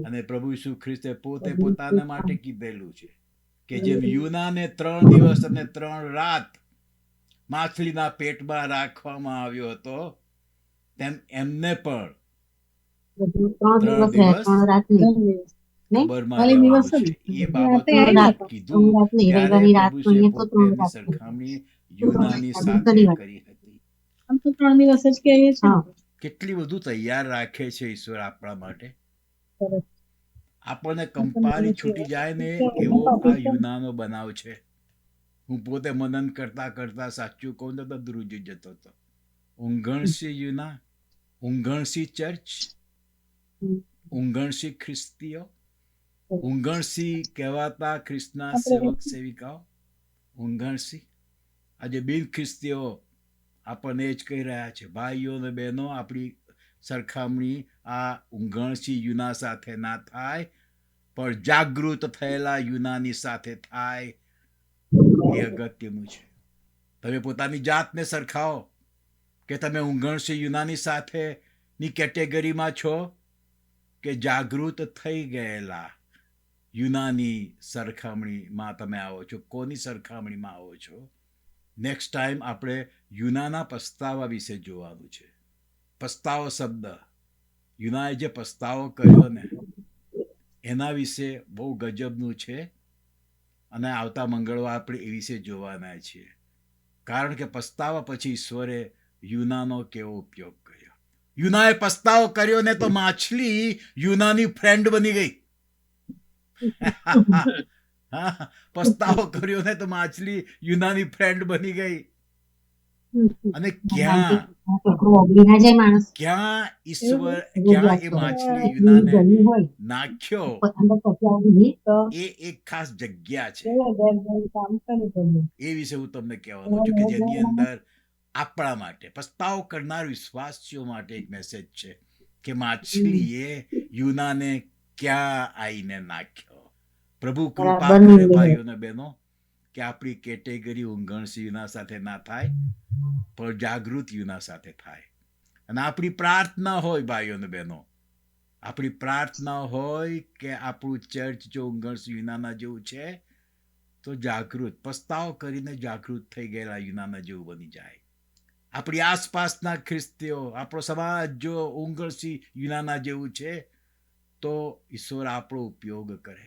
અને પ્રભુ ઈસુ ખ્રિસ્તે પોતે પોતાના માટે કીધેલું છે કે જેમ યુનાને 3 દિવસ અને 3 રાત માછલીના પેટમાં રાખવામાં આવ્યો હતો, તેમ એમને પણ 3 દિવસ કબરમાં રહેવાનું છે. એ બાબતમાં કીધું ત્યારે પ્રભુ ઈસુએ પોતે એમની સરખામણી યુનાની સાથે કરી હતી. આમ તો 3 દિવસ જ કહીએ છીએ. કેટલી બધું તૈયાર રાખે છે ઈશ્વર આપણા માટે. સરસ. આપણને કંપારી છૂટી જાય ને એવો આ યુનાનો બનાવ છે. હું પોતે મનન કરતા કરતા સાચું કહું તો ધ્રુજી જતો હતો. ઊંઘણસી યુના, ઊંઘણસી ચર્ચ, ઊંઘણસી ખ્રિસ્તીઓ, ઊંઘણસી કહેવાતા ખ્રિસ્તના સેવક સેવિકાઓ, ઊંઘણસી. આજે બિન ખ્રિસ્તીઓ આપણને એ જ કહી રહ્યા છે, ભાઈઓ અને બહેનો, આપણી સરખામણી આ ઊંઘણસી યુના સાથે ના થાય, પણ જાગૃત થયેલા યુનાની સાથે થાય. એ અગત્યનું છે. તમે પોતાની જાતને સરખાવો કે તમે ઊંઘણસી યુનાની સાથેની કેટેગરીમાં છો કે જાગૃત થઈ ગયેલા યુનાની સરખામણીમાં તમે આવો છો. કોની સરખામણીમાં આવો છો? નેક્સ્ટ ટાઈમ આપણે યુનાના પસ્તાવા વિશે જોવાનું છે. પસ્તાવો શબ્દ, યુનાએ જે પસ્તાવો કર્યો ને એના વિશે બહુ ગજબનું છે. અને આવતા મંગળવાર આપણે એ વિશે જોવાના છીએ. કારણ કે પસ્તાવા પછી ઈશ્વરે યુનાનો કેવો ઉપયોગ કર્યો. યુનાએ પસ્તાવો કર્યો ને તો માછલી યુનાની ફ્રેન્ડ બની ગઈ. પસ્તાવો કર્યો ને તો માછલી યુનાની ફ્રેન્ડ બની ગઈ. અને ક્યાં ઈશ્વર, ક્યાં એ માછલી યુનાને નાખ્યો, એ એક ખાસ જગ્યા છે. એ વિશે હું તમને કહેવાનો છું કે જેની અંદર આપણા માટે, પસ્તાવો કરનાર વિશ્વાસીઓ માટે એક મેસેજ છે કે માછલીએ યુનાને ક્યાં આવીને નાખ્યો. પ્રભુ કૃપા કરે ભાઈઓ ને બહેનો કે આપણી કેટેગરી ઊંઘણસી યુના સાથે ના થાય, પણ જાગૃત યુના સાથે થાય. અને આપણી પ્રાર્થના હોય ભાઈઓ ને બહેનો, આપણી પ્રાર્થના હોય કે આપણું ચર્ચ જો ઊંઘણસી યુનાના જેવું છે તો જાગૃત, પસ્તાવો કરીને જાગૃત થઈ ગયેલા યુનાના જેવું બની જાય. આપણી આસપાસના ખ્રિસ્તીઓ, આપણો સમાજ જો ઊંઘણસી યુનાના જેવું છે તો ઈશ્વર આપણો ઉપયોગ કરે.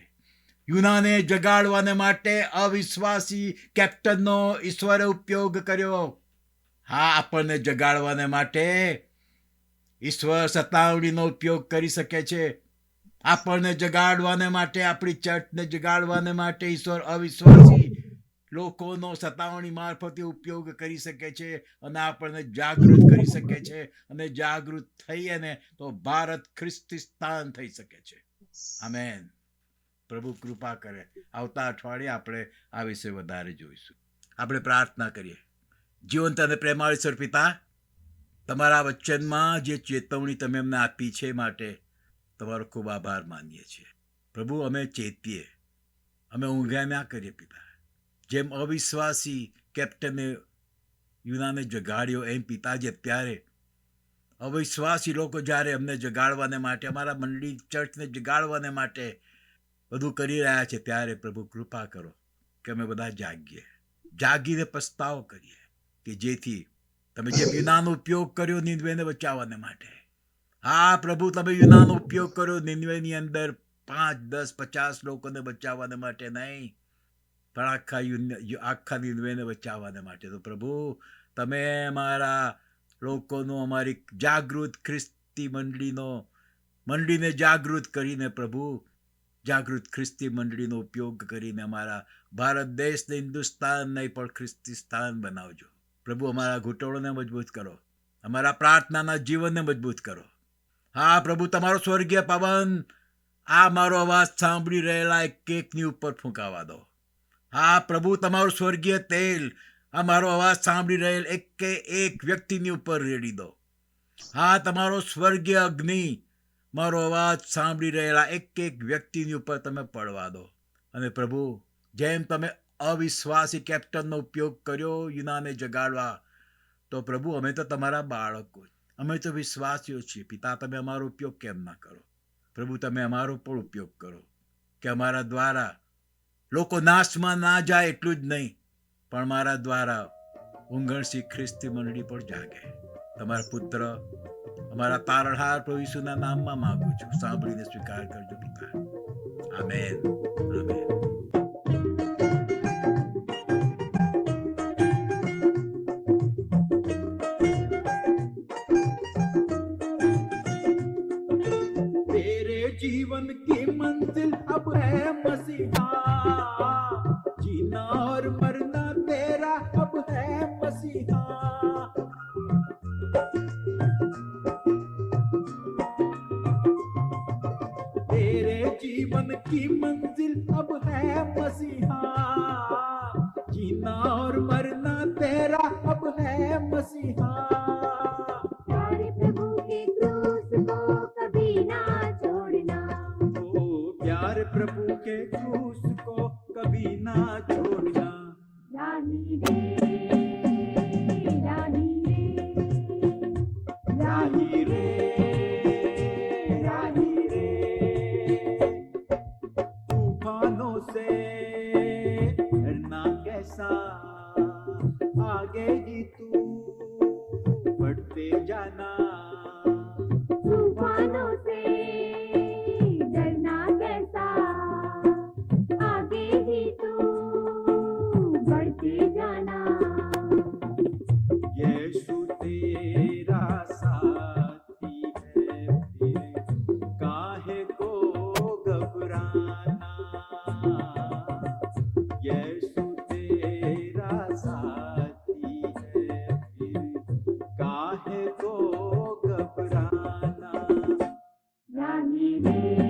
યુનાને જગાડવાને માટે અવિશ્વાસી કેપ્ટનનો ઈશ્વરે ઉપયોગ કર્યો. હા, આપણને જગાડવાને માટે ઈશ્વર સતાવણીનો ઉપયોગ કરી શકે છે. આપણને જગાડવાને માટે, આપણી ચર્ચને જગાડવાને માટે ઈશ્વર અવિશ્વાસી લોકોનો સતાવણી મારફતે ઉપયોગ કરી શકે છે અને આપણને જાગૃત કરી શકે છે. અને જાગૃત થઈએ ને તો ભારત ખ્રિસ્તીસ્તાન થઈ શકે છે. આમેન. પ્રભુ કૃપા કરે. આવતા અઠવાડિયે આપણે આ વિશે વધારે જોઈશું. આપણે પ્રાર્થના કરીએ. જીવંત અને પ્રેમાળીસર પિતા, તમારા વચનમાં જે ચેતવણી તમે અમને આપી છે માટે તમારો ખૂબ આભાર માનીએ છીએ. પ્રભુ, અમે ચેતીએ, અમે ઊંઘ્યા ના કરીએ પિતા. જેમ અવિશ્વાસી કેપ્ટને યુનાને જગાડ્યો એમ પિતાજી અત્યારે અવિશ્વાસી લોકો જ્યારે અમને જગાડવાને માટે, અમારા મંડળી ચર્ચને જગાડવાને માટે બધું કરી રહ્યા છે, ત્યારે પ્રભુ કૃપા કરો કે અમે બધા જાગીએ, જાગીને પસ્તાવો કરીએ કે જેથી તમે જેમ યુનાનો ઉપયોગ કર્યો નિનવેને બચાવવાને માટે, હા પ્રભુ, તમે યુનાનો ઉપયોગ કર્યો નિનવેની અંદર 5, 10, 50 લોકોને બચાવવાને માટે નહીં, પણ આખા નિનવેને બચાવવાને માટે. તો પ્રભુ, તમે અમારા લોકોનો, અમારી જાગૃત ખ્રિસ્તી મંડળીને જાગૃત કરીને પ્રભુ, જાગૃત ખ્રિસ્તી મંડળીનો ઉપયોગ કરીને અમારા ભારત દેશને હિન્દુસ્તાન નહીં પણ ખ્રિસ્તીસ્તાન બનાવજો. પ્રભુ, અમારા ઘૂંટણોને મજબૂત કરો, અમારા પ્રાર્થનાના જીવનને મજબૂત કરો. હા પ્રભુ, તમારો સ્વર્ગીય પવન આ મારો અવાજ સાંભળી રહેલા એકની ઉપર ફૂંકાવા દો. હા પ્રભુ, તમારું સ્વર્ગીય તેલ આ મારો અવાજ સાંભળી રહેલ એક વ્યક્તિની ઉપર રેડી દો. હા, તમારો સ્વર્ગીય અગ્નિ મારો અવાજ સાંભળી રહેલા એક વ્યક્તિની ઉપર તમે પડવા દો. અને પ્રભુ, જેમ તમે અવિશ્વાસી કેપ્ટનનો ઉપયોગ કર્યો યુનાને જગાડવા, તો પ્રભુ અમે તો તમારા બાળકો, અમે તો વિશ્વાસીઓ છીએ. પિતા, તમે અમારો ઉપયોગ કેમ ના કરો? પ્રભુ, તમે અમારો પણ ઉપયોગ કરો કે અમારા દ્વારા લોકો નાશમાં ના જાય, એટલું જ નહીં પણ મારા દ્વારા ઊંઘણસી ખ્રિસ્તી મંડળી પણ જાગે. તમારા પુત્ર અમારા તારણહાર પ્રભુ ઈસુના નામમાં માંગુ છું. સાંભળીને સ્વીકાર કરજો પિતા. આમેન. આમેન. तेरे जीवन की मंजिल अब है मसीहा, जीना और मरना तेरा अब है मसीहा. तेरे जीवन की मंजिल अब है मसीहा, जीना और मरना तेरा अब है मसीहा. प्यारे प्रभु के क्रूस को कभी ना छोड़ना, ओ प्यार प्रभु के क्रूस को कभी ना छोड़ना. राही रे राही रे राही रे राही रे, तूफानों से डरना कैसा, आगे ही तू बढ़ते जाना. तूफानों से डरना कैसा, आगे ही तू बढ़ते जाना. यीशु तेरा साथी है, फिर काहे को घबराना. यीशु तेरा साथी है, फिर काहे को घबराना. राही रे